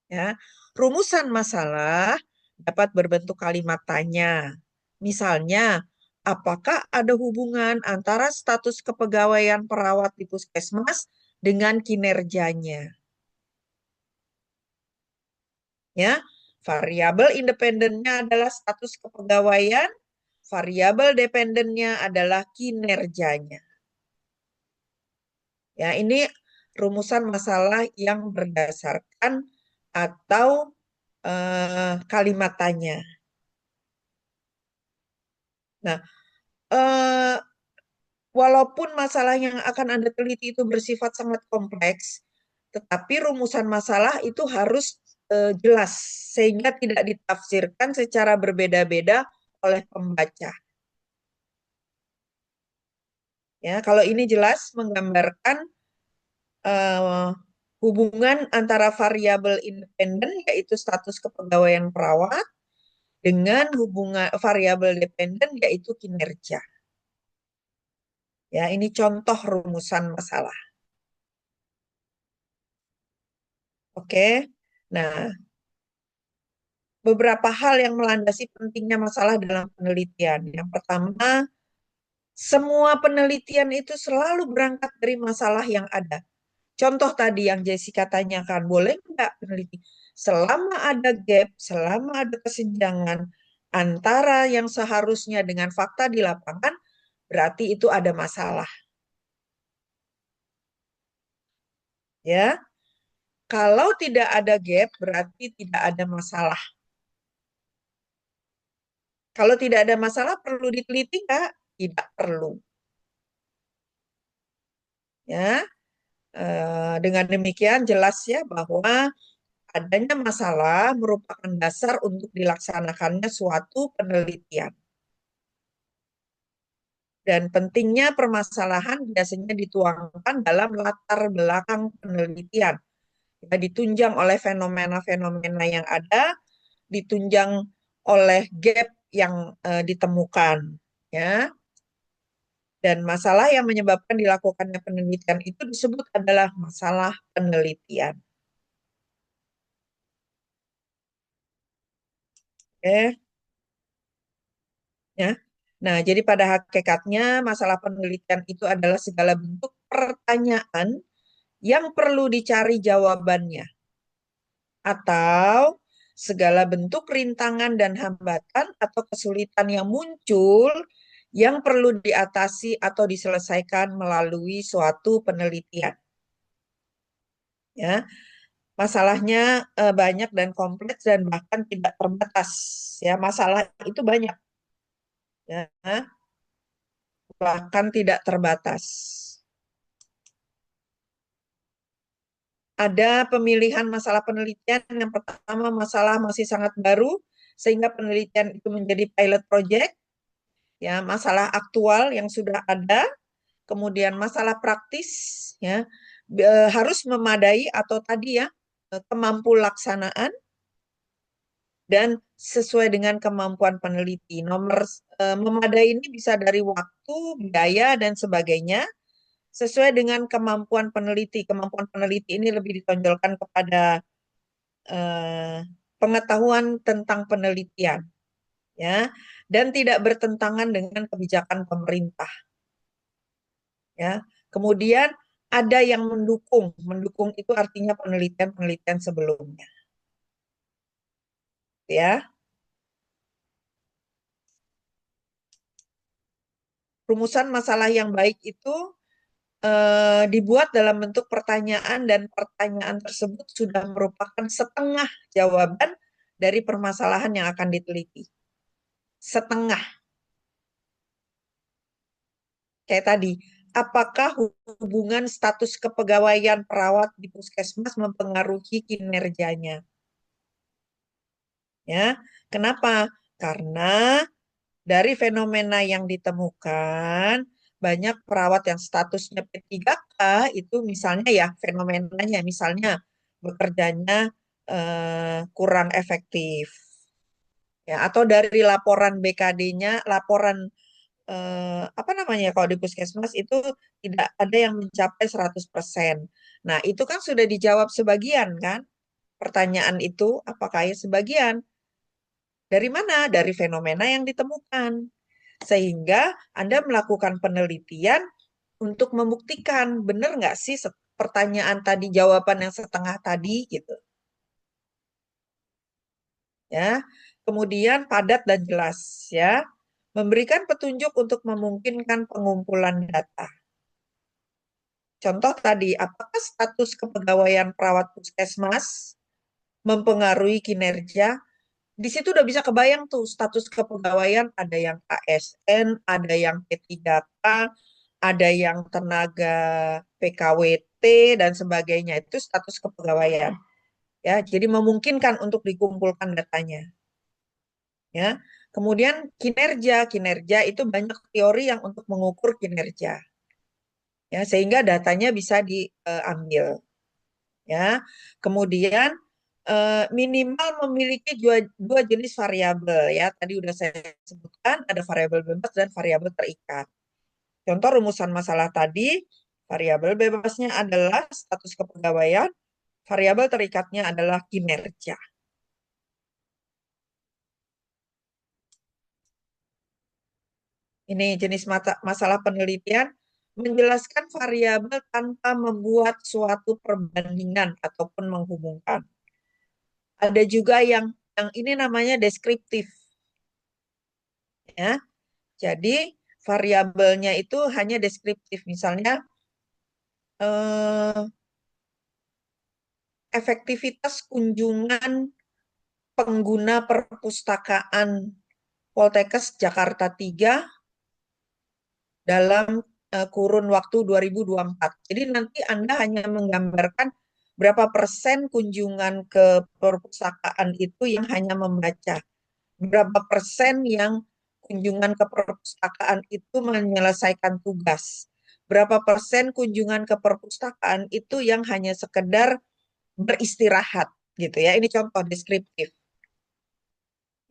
Ya, rumusan masalah dapat berbentuk kalimat tanya. Misalnya, apakah ada hubungan antara status kepegawaian perawat di puskesmas dengan kinerjanya? Ya, variabel independennya adalah status kepegawaian, variabel dependennya adalah kinerjanya. Ya, ini rumusan masalah yang berdasarkan atau kalimat tanya. Nah, eh, walaupun masalah yang akan Anda teliti itu bersifat sangat kompleks, tetapi rumusan masalah itu harus jelas sehingga tidak ditafsirkan secara berbeda-beda oleh pembaca. Ya, kalau ini jelas menggambarkan eh, hubungan antara variabel independen yaitu status kepegawaian perawat dengan hubungan variabel dependen yaitu kinerja. Ya, ini contoh rumusan masalah. Oke. Nah, beberapa hal yang melandasi pentingnya masalah dalam penelitian. Yang pertama, semua penelitian itu selalu berangkat dari masalah yang ada. Contoh tadi yang Jessica tanyakan, boleh nggak peneliti? Selama ada gap, selama ada kesenjangan antara yang seharusnya dengan fakta di lapangan, berarti itu ada masalah. Ya, kalau tidak ada gap, berarti tidak ada masalah. Kalau tidak ada masalah, perlu diteliti nggak? Tidak perlu. Ya, dengan demikian jelas ya bahwa adanya masalah merupakan dasar untuk dilaksanakannya suatu penelitian. Dan pentingnya permasalahan biasanya dituangkan dalam latar belakang penelitian. Ya, ditunjang oleh fenomena-fenomena yang ada, ditunjang oleh gap yang ditemukan. Ya. Dan masalah yang menyebabkan dilakukannya penelitian itu disebut adalah masalah penelitian. Oke, ya. Nah, jadi pada hakikatnya masalah penelitian itu adalah segala bentuk pertanyaan yang perlu dicari jawabannya atau segala bentuk rintangan dan hambatan atau kesulitan yang muncul yang perlu diatasi atau diselesaikan melalui suatu penelitian. Ya, masalahnya banyak dan kompleks dan bahkan tidak terbatas. Ya, masalah itu banyak. Ya, bahkan tidak terbatas. Ada pemilihan masalah penelitian. Yang pertama, masalah masih sangat baru, sehingga penelitian itu menjadi pilot project. Ya, masalah aktual yang sudah ada, kemudian masalah praktis, ya, harus memadai atau tadi ya, kemampu laksanaan, dan sesuai dengan kemampuan peneliti. Nomor memadai ini bisa dari waktu, biaya, dan sebagainya sesuai dengan kemampuan peneliti. Kemampuan peneliti ini lebih ditonjolkan kepada pengetahuan tentang penelitian, ya, dan tidak bertentangan dengan kebijakan pemerintah, ya. Kemudian ada yang mendukung. Mendukung itu artinya penelitian-penelitian sebelumnya, ya. Rumusan masalah yang baik itu dibuat dalam bentuk pertanyaan dan pertanyaan tersebut sudah merupakan setengah jawaban dari permasalahan yang akan diteliti. Setengah. Kayak tadi, apakah hubungan status kepegawaian perawat di puskesmas mempengaruhi kinerjanya? Ya, kenapa? Karena dari fenomena yang ditemukan, banyak perawat yang statusnya P3K itu misalnya ya fenomenanya, misalnya bekerjanya kurang efektif. Ya, atau dari laporan BKD-nya, laporan apa namanya kalau di puskesmas itu tidak ada yang mencapai 100%. Nah, itu kan sudah dijawab sebagian kan? Pertanyaan itu apakah ya sebagian? Dari mana? Dari fenomena yang ditemukan. Sehingga Anda melakukan penelitian untuk membuktikan benar nggak sih pertanyaan tadi, jawaban yang setengah tadi gitu. Ya. Kemudian padat dan jelas ya. Memberikan petunjuk untuk memungkinkan pengumpulan data. Contoh tadi, apakah status kepegawaian perawat puskesmas mempengaruhi kinerja? Di situ udah bisa kebayang tuh status kepegawaian, ada yang ASN, ada yang P3K, ada yang tenaga PKWT dan sebagainya. Itu status kepegawaian. Ya, jadi memungkinkan untuk dikumpulkan datanya. Ya. Kemudian kinerja itu banyak teori yang untuk mengukur kinerja. Ya, sehingga datanya bisa diambil. Ya. Kemudian minimal memiliki dua jenis variabel ya. Tadi udah saya sebutkan ada variabel bebas dan variabel terikat. Contoh rumusan masalah tadi, variabel bebasnya adalah status kepegawaian, variabel terikatnya adalah kinerja. Ini jenis masalah penelitian menjelaskan variabel tanpa membuat suatu perbandingan ataupun menghubungkan. Ada juga yang ini namanya deskriptif. Ya. Jadi variabelnya itu hanya deskriptif. Misalnya efektivitas kunjungan pengguna perpustakaan Poltekkes Jakarta 3 dalam kurun waktu 2024. Jadi nanti Anda hanya menggambarkan berapa persen kunjungan ke perpustakaan itu yang hanya membaca. Berapa persen yang kunjungan ke perpustakaan itu menyelesaikan tugas. Berapa persen kunjungan ke perpustakaan itu yang hanya sekedar beristirahat gitu ya. Ini contoh deskriptif.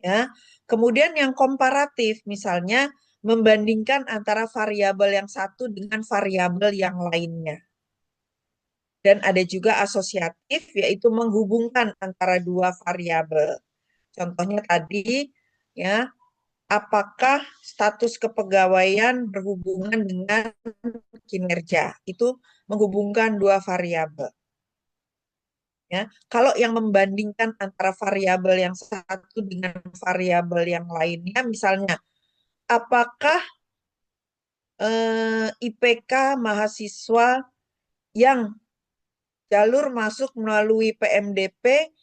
Ya. Kemudian yang komparatif misalnya membandingkan antara variabel yang satu dengan variabel yang lainnya. Dan ada juga asosiatif yaitu menghubungkan antara dua variabel. Contohnya tadi ya, apakah status kepegawaian berhubungan dengan kinerja? Itu menghubungkan dua variabel. Ya, kalau yang membandingkan antara variabel yang satu dengan variabel yang lainnya, misalnya, apakah IPK mahasiswa yang jalur masuk melalui PMDP,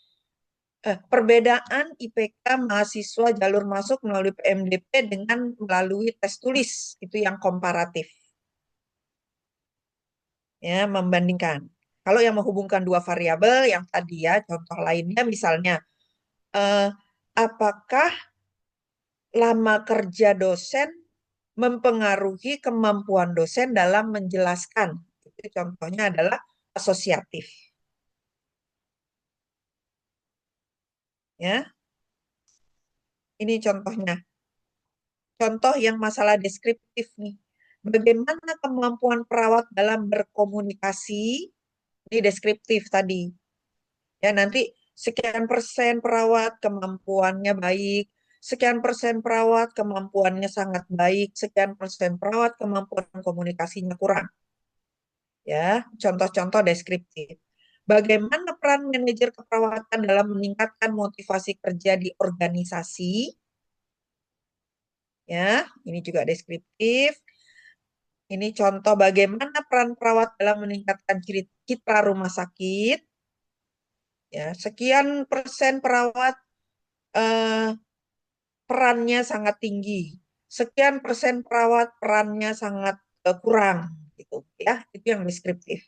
perbedaan IPK mahasiswa jalur masuk melalui PMDP dengan melalui tes tulis, itu yang komparatif. Ya, membandingkan. Kalau yang menghubungkan dua variabel yang tadi ya, contoh lainnya misalnya apakah lama kerja dosen mempengaruhi kemampuan dosen dalam menjelaskan. Itu contohnya adalah asosiatif. Ya. Ini contohnya. Contoh yang masalah deskriptif nih. Bagaimana kemampuan perawat dalam berkomunikasi? Ini deskriptif tadi. Ya, nanti sekian persen perawat kemampuannya baik, sekian persen perawat kemampuannya sangat baik, sekian persen perawat kemampuan komunikasinya kurang. Ya, contoh-contoh deskriptif. Bagaimana peran manajer keperawatan dalam meningkatkan motivasi kerja di organisasi? Ya, ini juga deskriptif. Ini contoh bagaimana peran perawat dalam meningkatkan citra rumah sakit. Ya, sekian persen perawat eh, perannya sangat tinggi. Sekian persen perawat perannya sangat kurang, gitu ya. Itu yang deskriptif.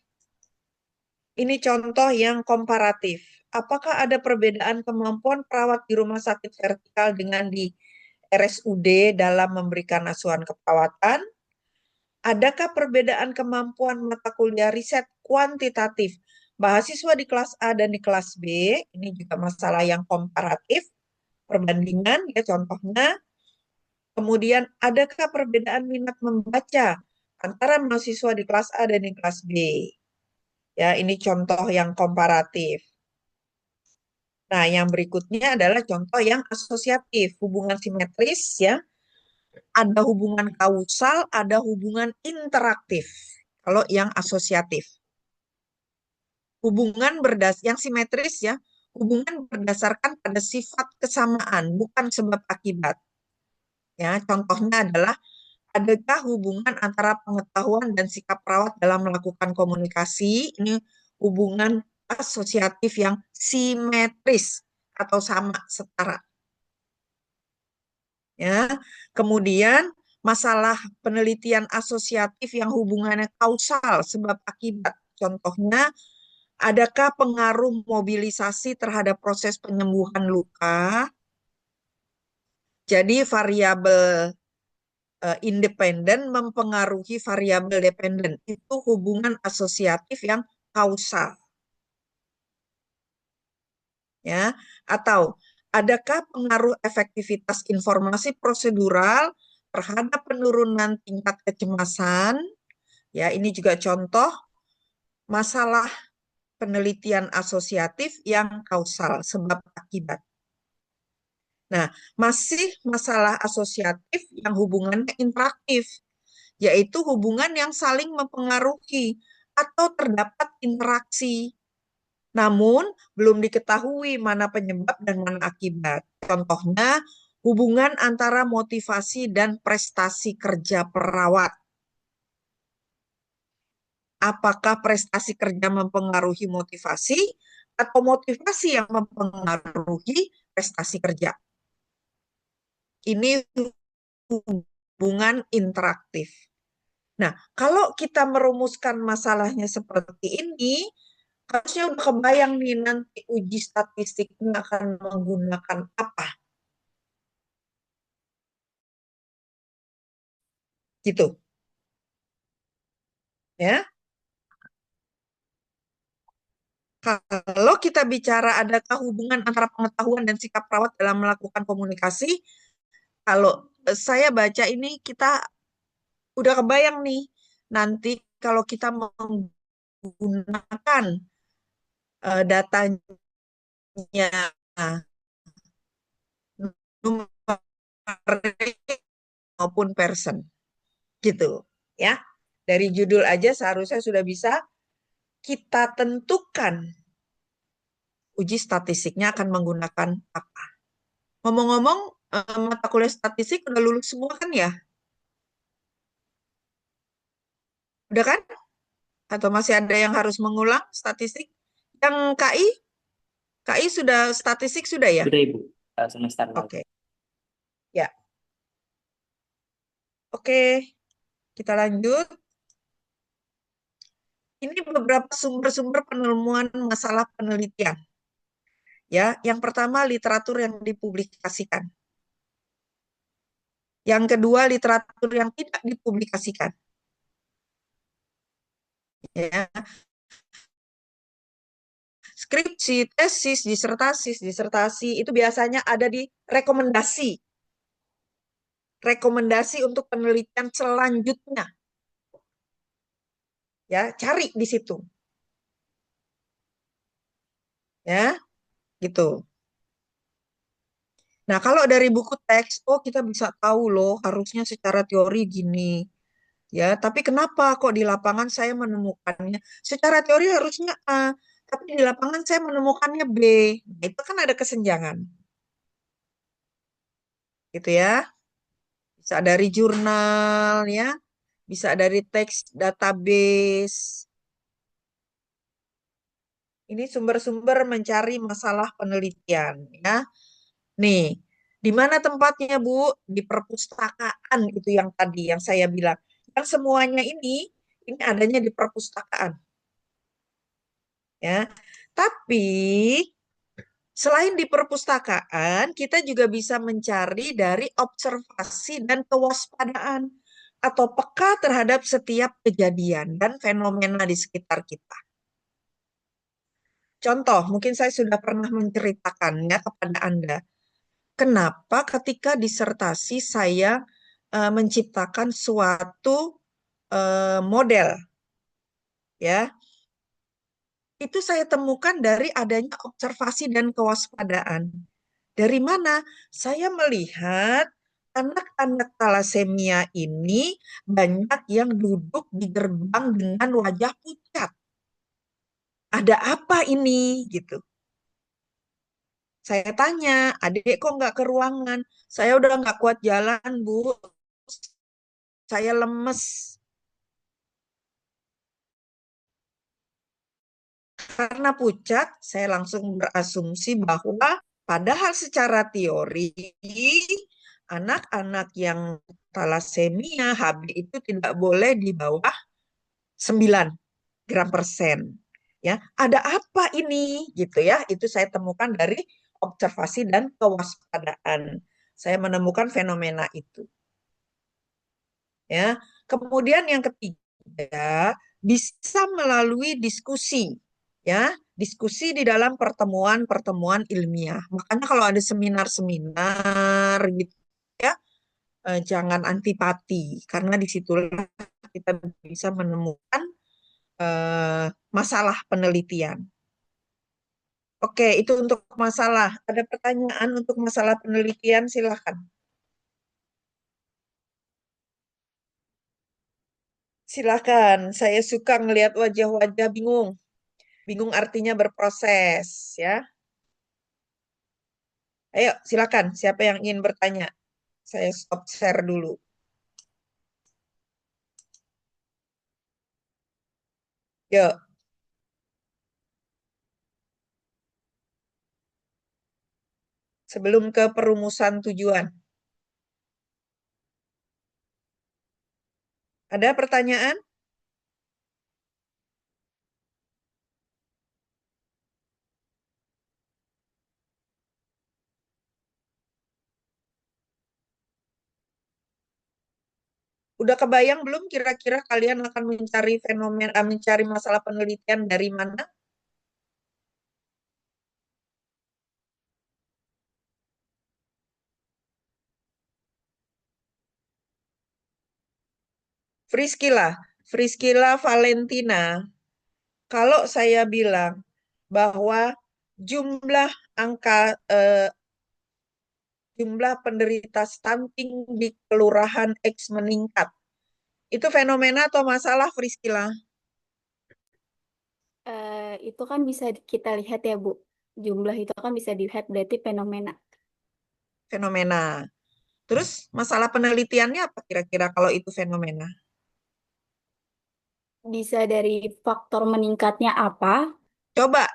Ini contoh yang komparatif. Apakah ada perbedaan kemampuan perawat di rumah sakit vertikal dengan di RSUD dalam memberikan asuhan keperawatan? Adakah perbedaan kemampuan mata kuliah riset kuantitatif mahasiswa di kelas A dan di kelas B? Ini juga masalah yang komparatif, perbandingan ya contohnya. Kemudian, adakah perbedaan minat membaca antara mahasiswa di kelas A dan di kelas B? Ya, ini contoh yang komparatif. Nah, yang berikutnya adalah contoh yang asosiatif, hubungan simetris ya. Ada hubungan kausal, ada hubungan interaktif. Kalau yang asosiatif. Hubungan yang simetris ya, hubungan berdasarkan pada sifat kesamaan, bukan sebab akibat. Ya, contohnya adalah adakah hubungan antara pengetahuan dan sikap perawat dalam melakukan komunikasi? Ini hubungan asosiatif yang simetris atau sama, setara. Ya. Kemudian masalah penelitian asosiatif yang hubungannya kausal, sebab akibat. Contohnya, adakah pengaruh mobilisasi terhadap proses penyembuhan luka? Jadi variabel independen mempengaruhi variabel dependen. Itu hubungan asosiatif yang kausal. Ya, atau adakah pengaruh efektivitas informasi prosedural terhadap penurunan tingkat kecemasan? Ya, ini juga contoh masalah penelitian asosiatif yang kausal, sebab akibat. Nah, masih masalah asosiatif yang hubungannya interaktif, yaitu hubungan yang saling mempengaruhi atau terdapat interaksi. Namun, belum diketahui mana penyebab dan mana akibat. Contohnya, hubungan antara motivasi dan prestasi kerja perawat. Apakah prestasi kerja mempengaruhi motivasi atau motivasi yang mempengaruhi prestasi kerja? Ini hubungan interaktif. Nah, kalau kita merumuskan masalahnya seperti ini, harusnya udah kebayang nih nanti uji statistiknya akan menggunakan apa. Gitu. Ya. Kalau kita bicara adakah hubungan antara pengetahuan dan sikap perawat dalam melakukan komunikasi, kalau saya baca ini kita udah kebayang nih nanti kalau kita menggunakan datanya numerik maupun person gitu ya. Dari judul aja seharusnya sudah bisa kita tentukan uji statistiknya akan menggunakan apa. Ngomong-ngomong, mata kuliah statistik udah lulus semua kan ya? Udah kan? Atau masih ada yang harus mengulang statistik? Yang KI sudah statistik sudah ya? Sudah Ibu, semester lalu. Oke. Ya. Oke, kita lanjut. Ini beberapa sumber-sumber penemuan masalah penelitian. Ya, yang pertama literatur yang dipublikasikan. Yang kedua literatur yang tidak dipublikasikan. Ya, skripsi, tesis, disertasi itu biasanya ada di rekomendasi. Rekomendasi untuk penelitian selanjutnya. Ya, cari di situ. Ya, gitu. Nah, kalau dari buku teks, oh kita bisa tahu loh, harusnya secara teori gini. Ya, tapi kenapa kok di lapangan saya menemukannya? Secara teori harusnya A, tapi di lapangan saya menemukannya B. Nah, itu kan ada kesenjangan. Gitu ya. Bisa dari jurnal ya. bisa dari teks database. Ini sumber-sumber mencari masalah penelitian ya. Nih, di mana tempatnya, Bu? Di perpustakaan itu yang tadi yang saya bilang. Yang semuanya ini adanya di perpustakaan ya. Tapi selain di perpustakaan, kita juga bisa mencari dari observasi dan kewaspadaan atau peka terhadap setiap kejadian dan fenomena di sekitar kita. Contoh, mungkin saya sudah pernah menceritakannya kepada Anda. Kenapa ketika disertasi saya menciptakan suatu model, ya, itu saya temukan dari adanya observasi dan kewaspadaan. Dari mana? Saya melihat anak-anak talasemia ini banyak yang duduk di gerbang dengan wajah pucat. Ada apa ini? Gitu. Saya tanya, adik kok nggak ke ruangan? Saya udah nggak kuat jalan, Bu. Saya lemes. Karena pucat, saya langsung berasumsi bahwa padahal secara teori, anak-anak yang talasemia HB itu tidak boleh di bawah 9 gram persen. Ya, ada apa ini? Gitu ya. Itu saya temukan dari observasi dan kewaspadaan. Saya menemukan fenomena itu. Ya. Kemudian yang ketiga, bisa melalui diskusi. Ya, diskusi di dalam pertemuan-pertemuan ilmiah. Makanya kalau ada seminar-seminar gitu ya, jangan antipati karena disitulah kita bisa menemukan masalah penelitian. Oke, itu untuk masalah. Ada pertanyaan untuk masalah penelitian, silakan. Silakan. Saya suka ngelihat wajah-wajah bingung. Bingung artinya berproses, ya. Ayo, silakan. Siapa yang ingin bertanya? Saya stop share dulu. Yuk, sebelum ke perumusan tujuan. Ada pertanyaan? Udah kebayang belum kira-kira kalian akan mencari fenomena, mencari masalah penelitian dari mana? Friskila Valentina. Kalau saya bilang bahwa jumlah angka jumlah penderita stunting di kelurahan X meningkat, itu fenomena atau masalah, Friskila? Itu kan bisa kita lihat ya, Bu. Jumlah itu kan bisa dilihat berarti fenomena. Fenomena. Terus masalah penelitiannya apa kira-kira kalau itu fenomena? Bisa dari faktor meningkatnya apa? Coba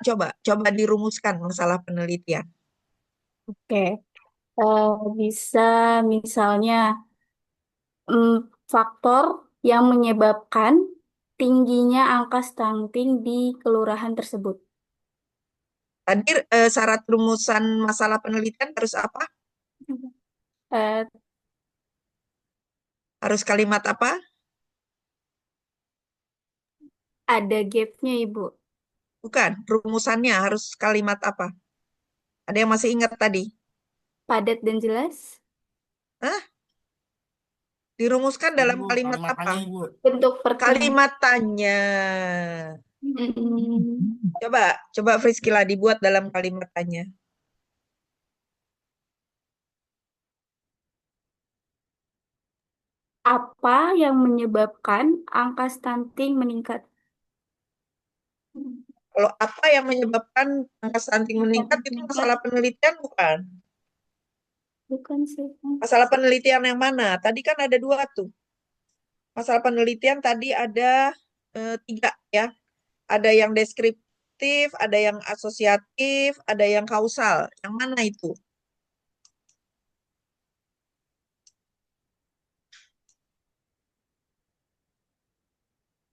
dirumuskan masalah penelitian. Oke. Bisa misalnya mm, faktor yang menyebabkan tingginya angka stunting di kelurahan tersebut. Tadi syarat rumusan masalah penelitian harus apa? Eh, Harus kalimat apa? ada gapnya, Ibu. Bukan, rumusannya harus kalimat apa? Ada yang masih ingat tadi? Padat dan jelas. Hah? Dirumuskan Ini dalam Bu, kalimat kalimat apa? tanya Ibu. Bentuk pertanyaan. Kalimat tanya. Coba Friskila dibuat dalam kalimat tanya. Apa yang menyebabkan angka stunting meningkat? Kalau apa yang menyebabkan angka stunting meningkat itu masalah penelitian bukan? Bukan sih. Masalah penelitian yang mana? Tadi kan ada dua tuh. Masalah penelitian tadi ada 3 ya. Ada yang deskriptif, ada yang asosiatif, ada yang kausal. Yang mana itu?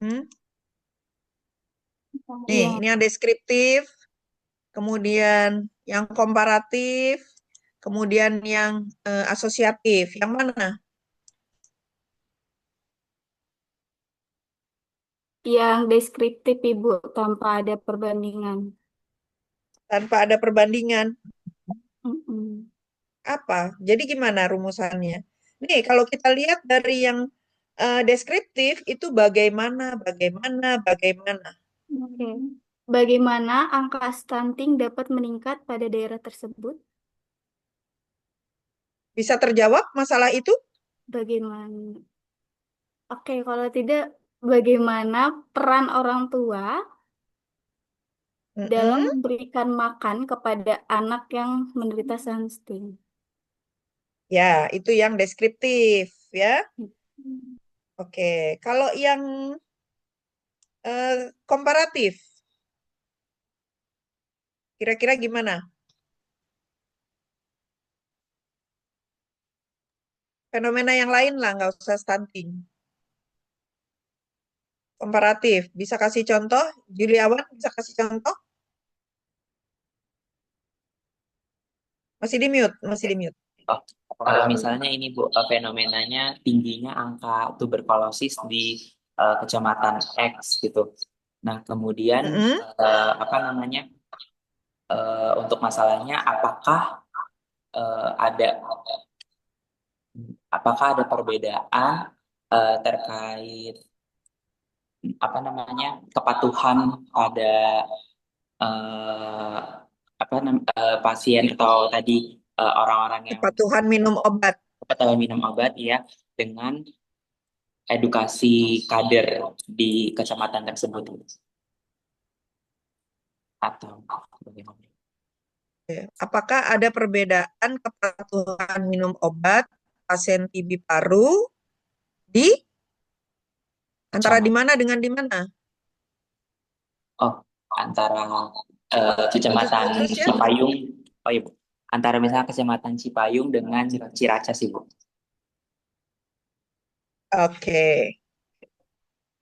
Hmm? Nih, Yang ini yang deskriptif, kemudian yang komparatif, kemudian yang asosiatif. Yang mana? yang deskriptif Ibu tanpa ada perbandingan. Tanpa ada perbandingan. Mm-mm. Apa? Jadi gimana rumusannya? Nih, kalau kita lihat dari yang deskriptif itu bagaimana, bagaimana, bagaimana. Oke. Bagaimana angka stunting dapat meningkat pada daerah tersebut? Bisa terjawab masalah itu? Bagaimana? Oke, kalau tidak, bagaimana peran orang tua dalam Mm-mm. memberikan makan kepada anak yang menderita stunting? Ya, itu yang deskriptif ya. Mm. Oke, kalau yang komparatif, kira-kira gimana? Fenomena yang lain lah, nggak usah stunting. Komparatif, bisa kasih contoh? Juliawan bisa kasih contoh? Masih di mute, masih di mute. Oh, misalnya ini Bu, fenomenanya tingginya angka tuberkulosis di kecamatan X gitu. Nah, kemudian Mm-mm. apa namanya? Untuk masalahnya ada ada perbedaan terkait apa namanya kepatuhan pada eh, pasien atau tadi orang-orang yang Kepatuhan minum obat. ketahuan minum obat ya dengan edukasi kader di kecamatan tersebut atau bagaimana? Oke. Apakah ada perbedaan kepatuhan minum obat pasien TB paru di antara di Kecamatan. mana dengan di mana? Oh, antara kecamatan Terus ya? Cipayung. Oh iya Bu. Antara misalnya kecamatan Cipayung dengan Ciracas sih Bu. Oke.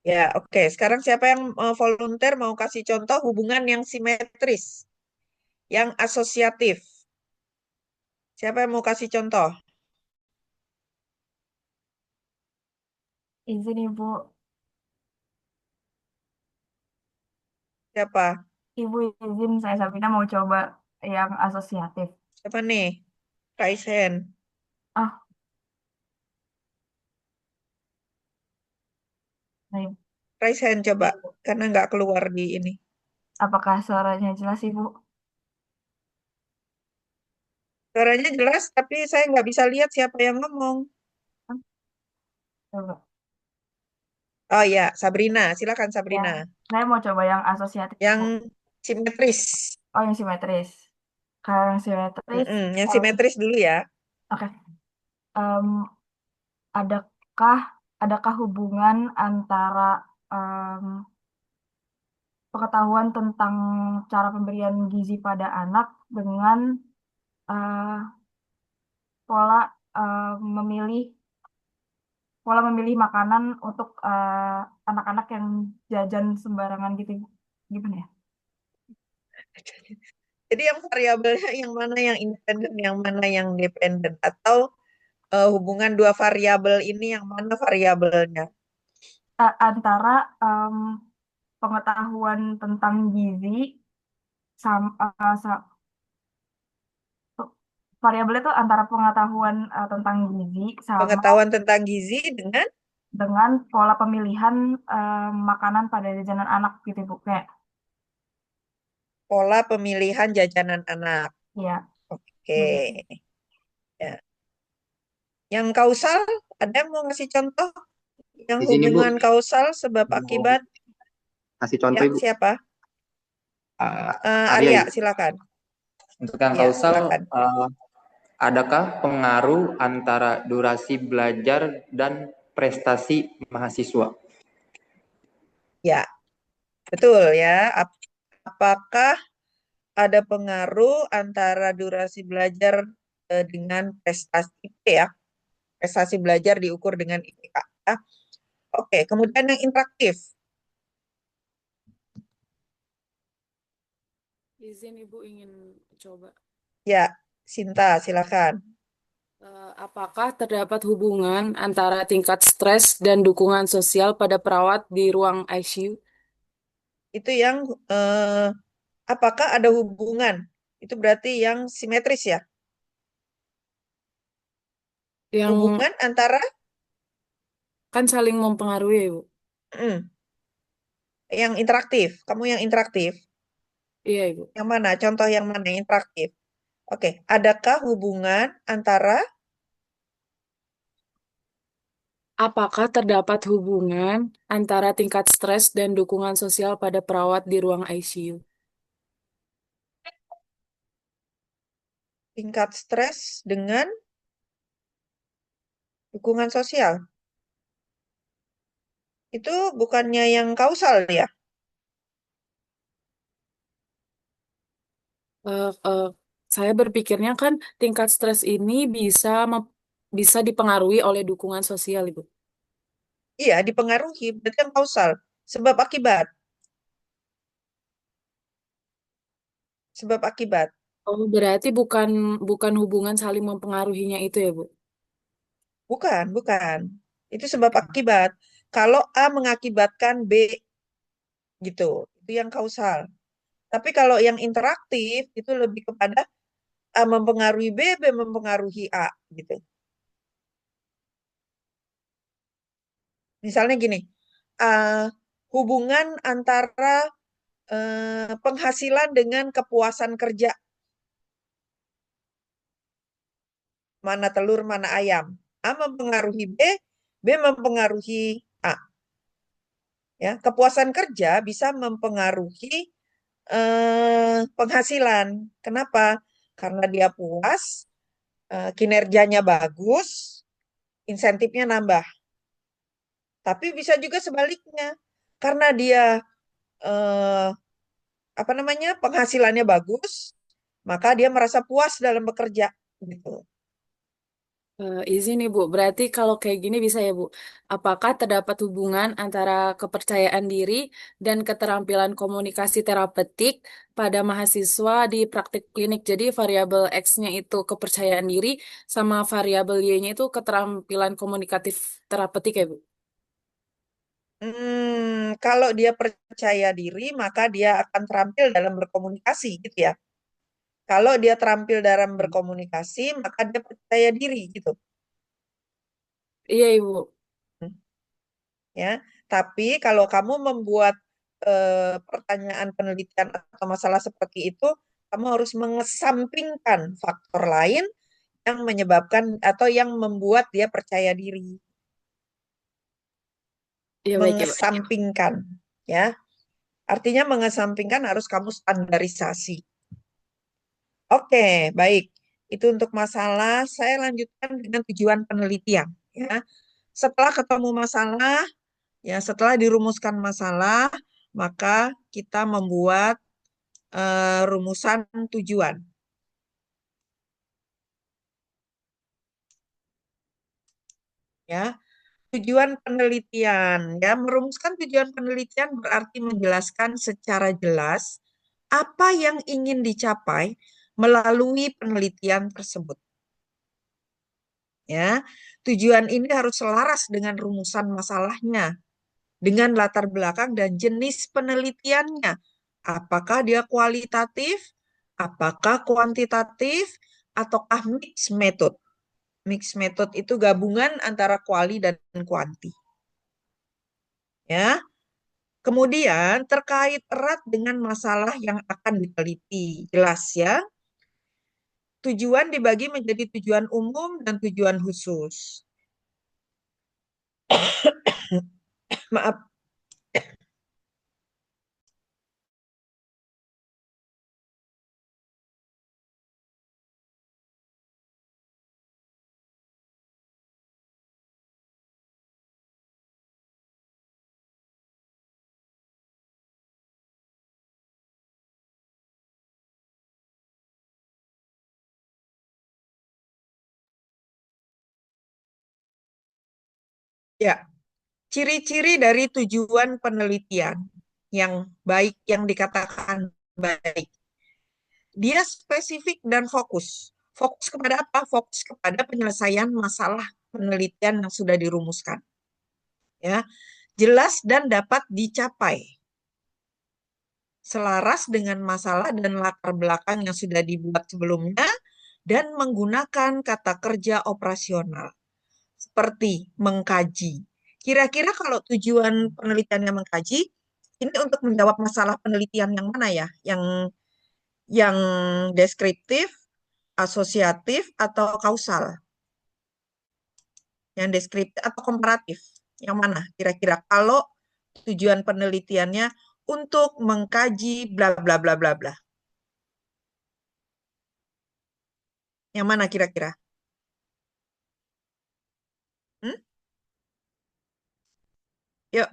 Ya, oke. Sekarang siapa yang volunteer mau kasih contoh hubungan yang simetris, yang asosiatif? Siapa yang mau kasih contoh? Izin Ibu, Siapa? Ibu izin saya Sabrina mau coba yang asosiatif. Siapa nih? Kaisen. Ah, baik. Kaisen coba, karena nggak keluar di ini. Apakah suaranya jelas Ibu? Suaranya jelas, tapi saya nggak bisa lihat siapa yang ngomong. Ah, coba. Oh ya, Sabrina. Silakan Ya, Sabrina. saya mau coba yang asosiatif Yang Bu. simetris. Oh, yang simetris. Kalau yang simetris, Mm-mm, yang em, simetris dulu ya. oke. Em, adakah adakah hubungan antara em, pengetahuan tentang cara pemberian gizi pada anak dengan eh, pola memilih makanan untuk anak-anak yang jajan sembarangan gitu, gimana ya? Jadi yang variabelnya yang mana yang independen, yang mana yang dependen, atau hubungan dua variabel ini yang mana variabelnya? Antara em, pengetahuan tentang gizi sama variabel itu antara pengetahuan tentang gizi sama Pengetahuan tentang gizi dengan pola pemilihan makanan pada jajanan anak gitu Bu. Kayak pola pemilihan jajanan anak. ya Oke. begitu. Ya. Yang kausal, ada yang mau ngasih contoh? Yang Di sini Bu, hubungan kausal sebab mau akibat? kasih contoh Ya, Ibu. siapa? Arya Arya, Ibu. silakan. Untuk yang Ya, kausal, silakan. adakah pengaruh antara durasi belajar dan prestasi mahasiswa. Ya, betul ya. Apakah ada pengaruh antara durasi belajar dengan prestasi IP ya? Prestasi belajar diukur dengan IPK ya. Oke, kemudian yang interaktif. Izin Ibu ingin coba. Ya, Sinta, silakan. Apakah terdapat hubungan antara tingkat stres dan dukungan sosial pada perawat di ruang ICU? Itu yang apakah ada hubungan? Itu berarti yang simetris ya? Yang Hubungan antara kan saling mempengaruhi, Ibu. mm, yang interaktif. Kamu yang interaktif. Iya, Ibu. Yang mana? Contoh yang mana yang interaktif? Oke, adakah hubungan antara Apakah terdapat hubungan antara tingkat stres dan dukungan sosial pada perawat di ruang ICU? tingkat stres dengan dukungan sosial? Itu bukannya yang kausal ya? Eh, eh, saya berpikirnya kan tingkat stres ini bisa dipengaruhi oleh dukungan sosial, Ibu. Iya, dipengaruhi. Berarti yang kausal. Sebab akibat. Sebab akibat. Oh, berarti bukan bukan hubungan saling mempengaruhinya itu ya, Bu? Bukan, bukan. Itu sebab akibat. Kalau A mengakibatkan B, gitu. Itu yang kausal. Tapi kalau yang interaktif, itu lebih kepada A mempengaruhi B, B mempengaruhi A, gitu. Misalnya gini, uh, hubungan antara penghasilan dengan kepuasan kerja, mana telur, mana ayam. A mempengaruhi B, B mempengaruhi A. Ya, kepuasan kerja bisa mempengaruhi penghasilan. Kenapa? Karena dia puas, kinerjanya bagus, insentifnya nambah. Tapi bisa juga sebaliknya, karena dia eh, apa namanya penghasilannya bagus, maka dia merasa puas dalam bekerja, gitu. Izin Ibu, berarti kalau kayak gini bisa ya Bu. Apakah terdapat hubungan antara kepercayaan diri dan keterampilan komunikasi terapeutik pada mahasiswa di praktik klinik? Jadi variabel X-nya itu kepercayaan diri, sama variabel Y-nya itu keterampilan komunikatif terapeutik ya Bu? Kalau dia percaya diri, maka dia akan terampil dalam berkomunikasi, gitu ya. Kalau dia terampil dalam berkomunikasi, maka dia percaya diri, gitu. Iya Ibu. Ya, tapi kalau kamu membuat pertanyaan penelitian atau masalah seperti itu, kamu harus mengesampingkan faktor lain yang menyebabkan atau yang membuat dia percaya diri. Iya baik ya Pak. Mengesampingkan, ya. Artinya mengesampingkan harus kamu standarisasi. Oke, baik. Itu untuk masalah. Saya lanjutkan dengan tujuan penelitian, ya. Setelah ketemu masalah, ya, setelah dirumuskan masalah, maka kita membuat rumusan tujuan. Ya, tujuan penelitian. Ya, merumuskan tujuan penelitian berarti menjelaskan secara jelas apa yang ingin dicapai melalui penelitian tersebut. Ya, tujuan ini harus selaras dengan rumusan masalahnya, dengan latar belakang dan jenis penelitiannya. Apakah dia kualitatif, apakah kuantitatif, ataukah mixed method. Mixed method itu gabungan antara kuali dan kuanti. Ya. Kemudian terkait erat dengan masalah yang akan diteliti. Jelas ya. Tujuan dibagi menjadi tujuan umum dan tujuan khusus. Maaf, Ya, ciri-ciri dari tujuan penelitian yang baik, yang dikatakan baik. Dia spesifik dan fokus. Fokus kepada apa? Fokus kepada penyelesaian masalah penelitian yang sudah dirumuskan. Ya, jelas dan dapat dicapai. Selaras dengan masalah dan latar belakang yang sudah dibuat sebelumnya dan menggunakan kata kerja operasional seperti mengkaji. Kira-kira kalau tujuan penelitiannya mengkaji, ini untuk menjawab masalah penelitian yang mana ya? Yang deskriptif, asosiatif, atau kausal? Yang deskriptif atau komparatif? Yang mana kira-kira? Kalau tujuan penelitiannya untuk mengkaji bla bla bla bla bla. Yang mana kira-kira? Hmm? Yuk,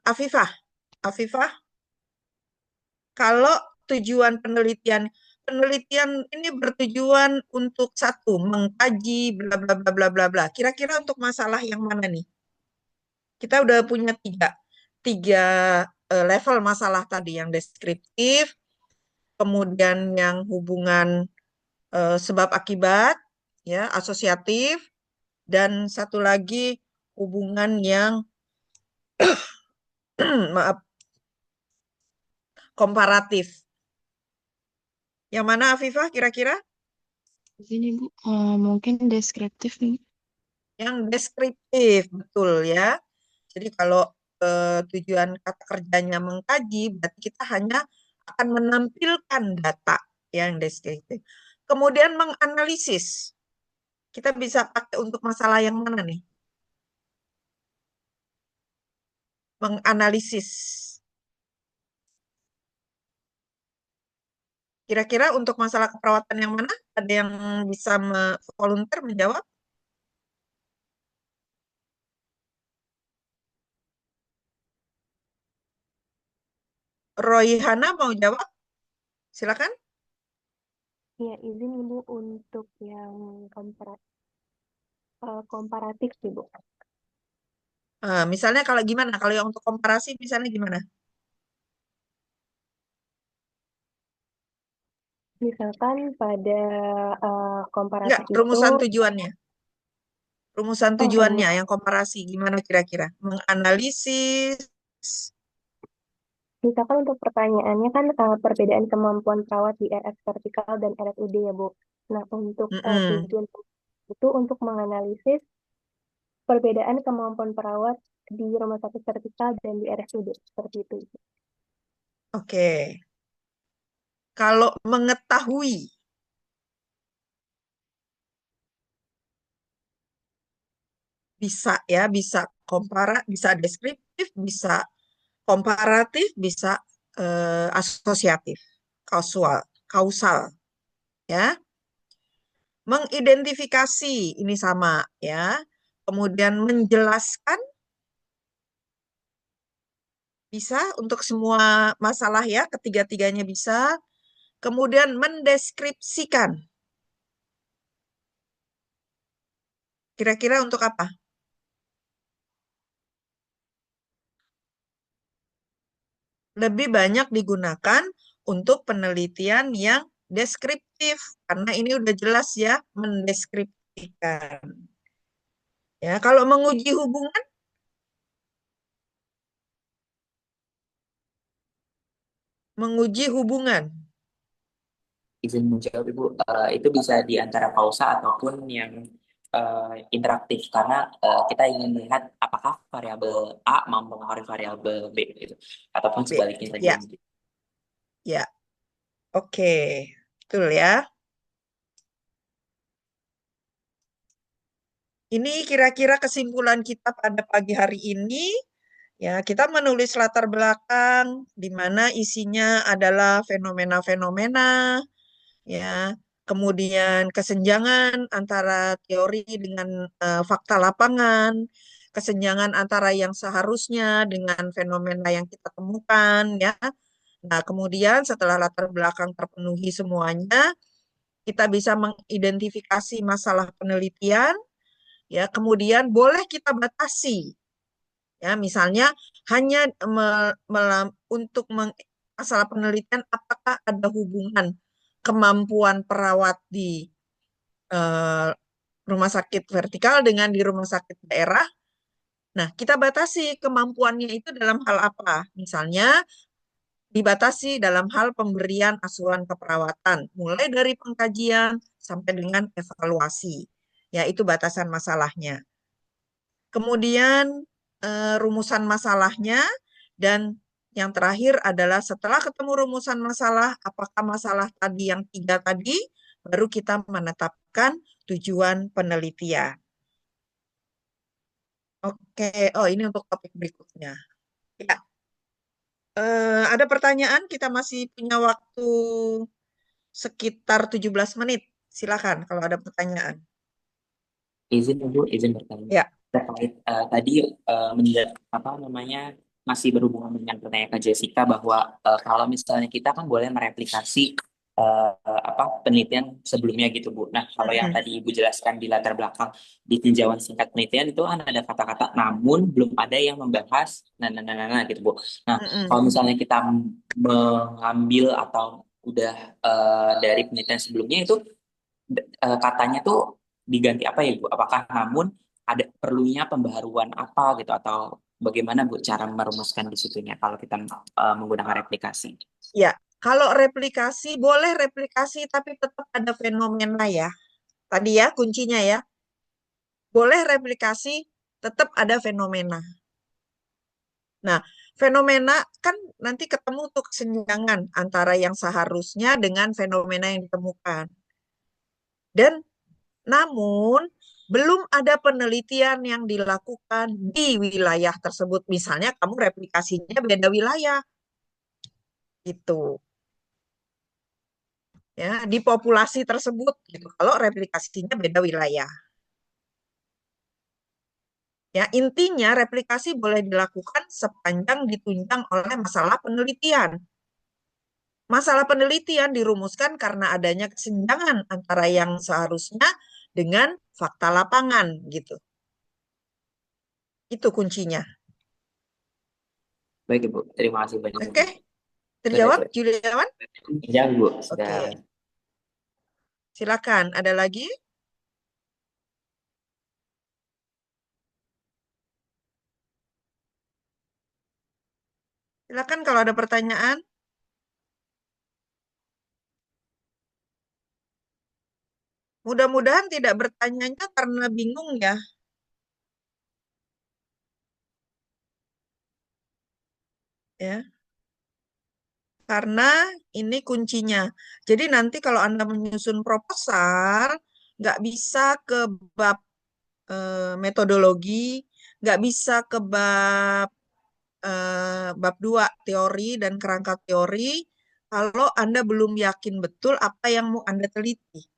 Afifah. Afifah, kalau tujuan penelitian ini bertujuan untuk satu, mengkaji bla bla bla bla bla bla. Kira-kira untuk masalah yang mana nih? Kita udah punya tiga level masalah tadi, yang deskriptif, kemudian yang hubungan sebab akibat, ya, asosiatif, dan satu lagi hubungan yang maaf, komparatif. Yang mana Afifah kira-kira? Ini Bu, mungkin deskriptif nih. Yang deskriptif, betul ya. Jadi kalau tujuan kata kerjanya mengkaji, berarti kita hanya akan menampilkan data yang deskriptif. Kemudian menganalisis. Kita bisa pakai untuk masalah yang mana nih? Menganalisis. Kira-kira untuk masalah keperawatan yang mana? Ada yang bisa volunteer menjawab? Royhana mau jawab? Silakan. Ya, izin Ibu untuk yang komparatif sih, Bu. Misalnya kalau gimana? Kalau yang untuk komparasi misalnya gimana? Misalkan pada Enggak, komparatif itu, rumusan tujuannya. Rumusan oh, tujuannya yang komparasi gimana kira-kira? Menganalisis. misalkan untuk pertanyaannya kan perbedaan kemampuan perawat di RS vertikal dan RSUD ya, Bu. Nah, untuk Mm-mm. tujuan itu untuk menganalisis perbedaan kemampuan perawat di rumah sakit vertikal dan di RSUD seperti itu. Oke. Kalau mengetahui, bisa ya, bisa bisa deskriptif, bisa komparatif, bisa asosiatif, kausal, kausal, ya. Mengidentifikasi ini sama ya. Kemudian menjelaskan bisa untuk semua masalah ya, ketiga-tiganya bisa. Kemudian mendeskripsikan. Kira-kira untuk apa? Lebih banyak digunakan untuk penelitian yang deskriptif. Karena ini udah jelas ya, mendeskripsikan. Ya, kalau menguji hubungan, menguji hubungan. Izin menjawab Ibu, itu bisa di antara pausa ataupun yang interaktif karena kita ingin melihat apakah variabel A mempengaruhi variabel B gitu ataupun B. sebaliknya saja. Ya, ya. Oke. Betul ya. Ini kira-kira kesimpulan kita pada pagi hari ini. Ya, kita menulis latar belakang di mana isinya adalah fenomena-fenomena, ya. Kemudian kesenjangan antara teori dengan fakta lapangan, kesenjangan antara yang seharusnya dengan fenomena yang kita temukan, ya. Nah, kemudian setelah latar belakang terpenuhi semuanya, kita bisa mengidentifikasi masalah penelitian, Ya, kemudian boleh kita batasi. Ya, misalnya hanya untuk masalah penelitian apakah ada hubungan kemampuan perawat di eh, rumah sakit vertikal dengan di rumah sakit daerah. Nah, kita batasi kemampuannya itu dalam hal apa? Misalnya dibatasi dalam hal pemberian asuhan keperawatan, mulai dari pengkajian sampai dengan evaluasi. Ya, itu batasan masalahnya. Kemudian rumusan masalahnya dan yang terakhir adalah setelah ketemu rumusan masalah, apakah masalah tadi yang 3 tadi, baru kita menetapkan tujuan penelitian. Oke, oh ini untuk topik berikutnya. Ya, ada pertanyaan? Kita masih punya waktu sekitar 17 menit. Silakan kalau ada pertanyaan. Izin Bu, izin bertanya. Ya. Terkait tadi apa namanya masih berhubungan dengan pertanyaan Kak Jessica bahwa kalau misalnya kita kan boleh mereplikasi apa penelitian sebelumnya gitu Bu. Nah, kalau yang tadi Ibu jelaskan di latar belakang di tinjauan singkat penelitian itu kan ada kata-kata namun belum ada yang membahas gitu Bu. Nah, kalau misalnya kita mengambil atau udah dari penelitian sebelumnya itu katanya tuh diganti apa ya Bu? Apakah namun ada perlunya pembaharuan apa gitu atau bagaimana Bu cara merumuskan di situnya kalau kita menggunakan replikasi? Ya, kalau replikasi boleh replikasi tapi tetap ada fenomena ya. Tadi ya kuncinya ya. Boleh replikasi tetap ada fenomena. Nah, fenomena kan nanti ketemu tuh kesenjangan antara yang seharusnya dengan fenomena yang ditemukan. Dan namun belum ada penelitian yang dilakukan di wilayah tersebut. Misalnya kamu replikasinya beda wilayah. Itu. Ya, di populasi tersebut gitu. Kalau replikasinya beda wilayah. Ya, intinya replikasi boleh dilakukan sepanjang ditunjang oleh masalah penelitian. Masalah penelitian dirumuskan karena adanya kesenjangan antara yang seharusnya dengan fakta lapangan gitu. Itu kuncinya. Baik Ibu, terima kasih banyak. Oke, terjawab Juliawan? Ya Bu, sudah. Oke. Silakan, ada lagi? Silakan kalau ada pertanyaan. Mudah-mudahan tidak bertanyanya karena bingung ya. Ya. Karena ini kuncinya. Jadi nanti kalau Anda menyusun proposal, nggak bisa ke bab metodologi, nggak bisa ke bab 2 teori dan kerangka teori, kalau Anda belum yakin betul apa yang mau Anda teliti.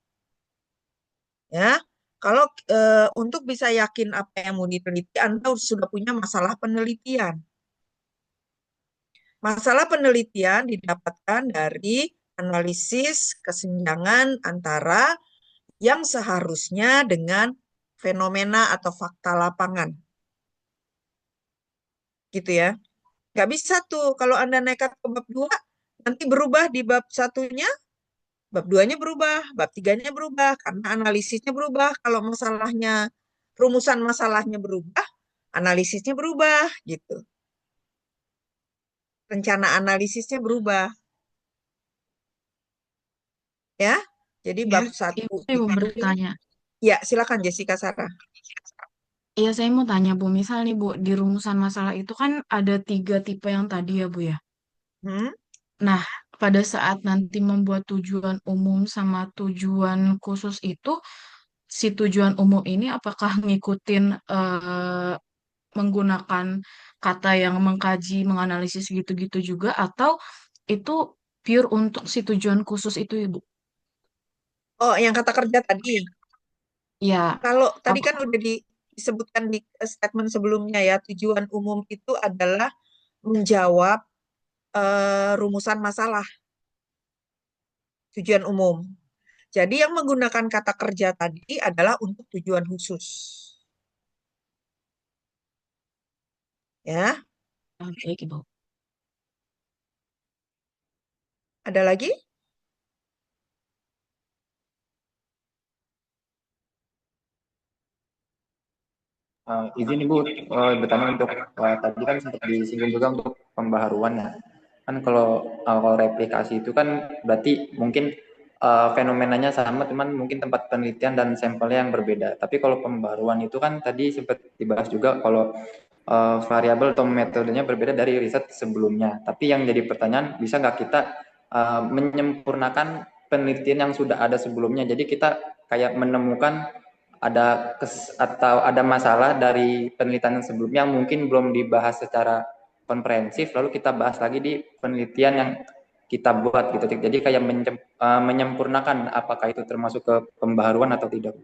Ya, kalau untuk bisa yakin apa yang mau diteliti, Anda sudah punya masalah penelitian. Masalah penelitian didapatkan dari analisis kesenjangan antara yang seharusnya dengan fenomena atau fakta lapangan. Gitu ya. Nggak bisa tuh kalau Anda nekat ke bab 2, nanti berubah di bab satunya, bab 2-nya berubah, bab 3-nya berubah, karena analisisnya berubah. Kalau masalahnya, rumusan masalahnya berubah, analisisnya berubah, gitu. Rencana analisisnya berubah. Ya, jadi Ya, bab 1 saya mau itu, bertanya. ya silakan Jessica Sarah. Iya, saya mau tanya Bu, misal nih Bu, di rumusan masalah itu kan ada 3 tipe yang tadi ya Bu ya. Hmm? Nah, pada saat nanti membuat tujuan umum sama tujuan khusus itu, si tujuan umum ini apakah ngikutin menggunakan kata yang mengkaji, menganalisis gitu-gitu juga, atau itu pure untuk si tujuan khusus itu Ibu? Oh, yang kata kerja tadi. Ya, Kalau tadi apa? kan udah disebutkan di statement sebelumnya ya, tujuan umum itu adalah menjawab rumusan masalah, tujuan umum. Jadi yang menggunakan kata kerja tadi adalah untuk tujuan khusus. Ya, Baik, Ibu. ada lagi? Izin Ibu bertanya untuk tadi kan sempat disinggung juga untuk pembaharuan ya. Kan kalau replikasi itu kan berarti mungkin fenomenanya sama, cuman mungkin tempat penelitian dan sampelnya yang berbeda. Tapi kalau pembaharuan itu kan tadi sempat dibahas juga kalau variabel atau metodenya berbeda dari riset sebelumnya. Tapi yang jadi pertanyaan, bisa nggak kita menyempurnakan penelitian yang sudah ada sebelumnya? Jadi kita kayak menemukan atau ada masalah dari penelitian sebelumnya yang mungkin belum dibahas secara komprehensif, lalu kita bahas lagi di penelitian yang kita buat gitu. Jadi kayak menyempurnakan, apakah itu termasuk ke pembaharuan atau tidak?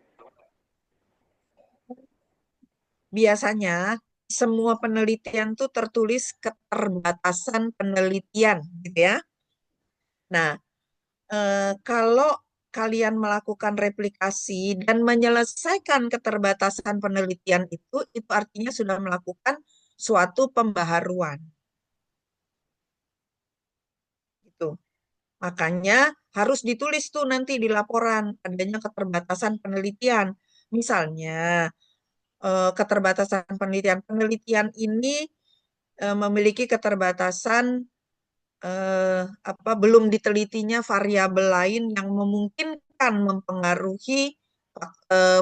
Biasanya semua penelitian tuh tertulis keterbatasan penelitian, gitu ya. Nah, kalau kalian melakukan replikasi dan menyelesaikan keterbatasan penelitian itu artinya sudah melakukan suatu pembaharuan. Gitu. Makanya harus ditulis tuh nanti di laporan adanya keterbatasan penelitian. Misalnya, keterbatasan penelitian. Penelitian ini memiliki keterbatasan belum ditelitinya variabel lain yang memungkinkan mempengaruhi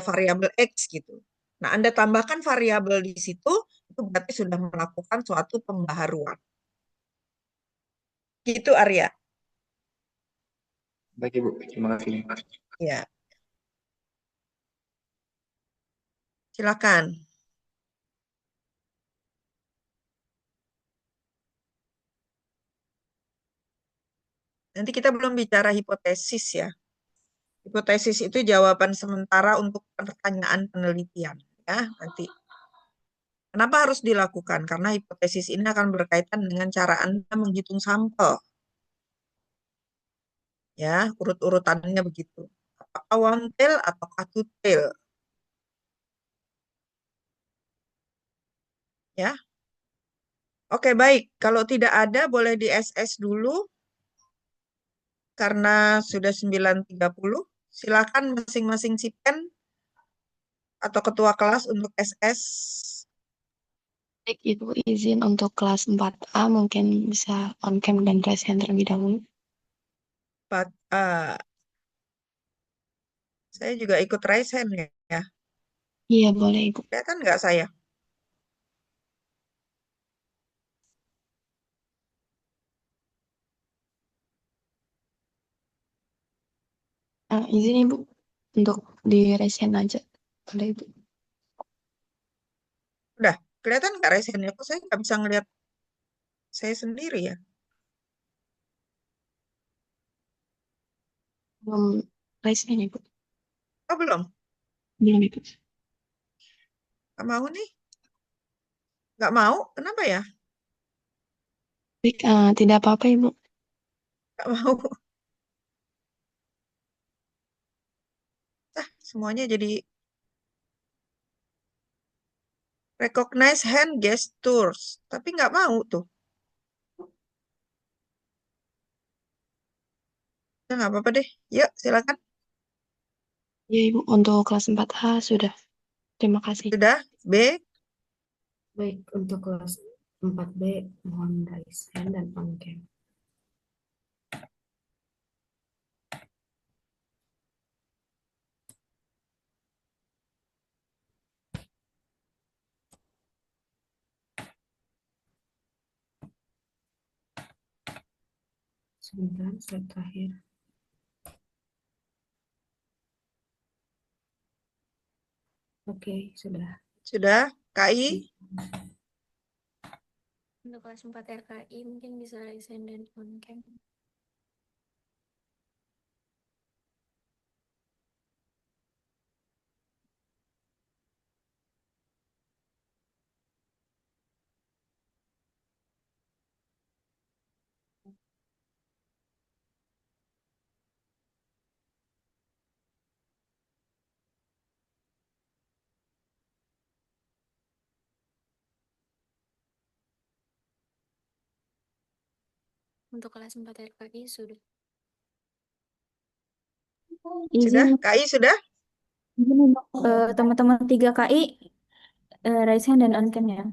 variabel X gitu. Nah, Anda tambahkan variabel di situ, itu berarti sudah melakukan suatu pembaharuan. Gitu, Arya. Baik Ibu, terima kasih. Ya, silakan. Nanti kita belum bicara hipotesis ya. Hipotesis itu jawaban sementara untuk pertanyaan penelitian. Ya, nanti. Kenapa harus dilakukan? Karena hipotesis ini akan berkaitan dengan cara Anda menghitung sampel. Ya, urut-urutannya begitu. Apakah one tail ataukah two tail? Ya. Oke, baik. Kalau tidak ada boleh di SS dulu karena sudah 9.30. Silakan masing-masing sipen atau ketua kelas untuk SS. Baik, Ibu izin untuk kelas 4A mungkin bisa on cam dan raise hand terlebih dahulu. Saya juga ikut raise hand ya. Iya, boleh Ibu. Kelihatan nggak saya? Izin Ibu untuk di raise hand aja. Boleh Ibu. Udah, kelihatan nggak raise hand-nya? Kok saya nggak bisa ngelihat saya sendiri ya? Belum raise hand Ibu. Oh, belum? Belum Ibu. Nggak mau nih? Nggak mau? Kenapa ya? Baik, tidak apa-apa Ibu. Nggak mau. Semuanya jadi recognize hand gestures. Tapi nggak mau tuh. Ya, nggak apa-apa deh. Yuk, silakan. Iya Ibu, untuk kelas 4A sudah. Terima kasih. Sudah? B. Baik, untuk kelas 4B, mohon raise hand dan on cam. Sebentar, slide terakhir. Oke, sudah. Sudah? KI? Untuk kelas 4 RKI mungkin bisa raise hand dan on cam. Untuk kelas 4 RKI sudah. Sudah? Izin, KI sudah? izin untuk teman-teman 3 KI, raise hand dan on cam ya.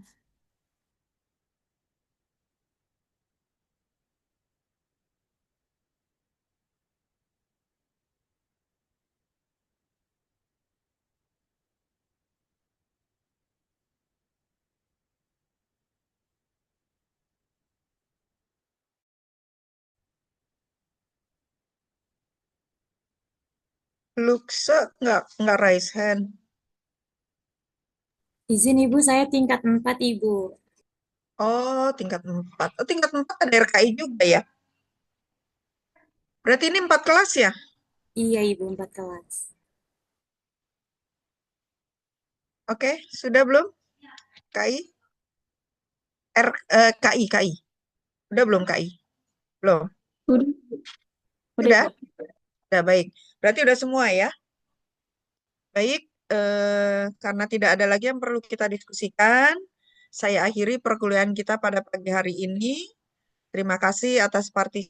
Luxa nggak raise hand. Izin Ibu, saya tingkat 4 Ibu. Oh, tingkat 4. Oh, tingkat 4 ada RKI juga ya? Berarti ini 4 kelas ya? Iya Ibu, 4 kelas. Oke, sudah belum? KI? KI. Udah belum KI? Belum. Udah, Sudah? Ibu. Sudah, baik. Berarti udah semua ya? Baik, karena tidak ada lagi yang perlu kita diskusikan, saya akhiri perkuliahan kita pada pagi hari ini. Terima kasih atas partisipasi.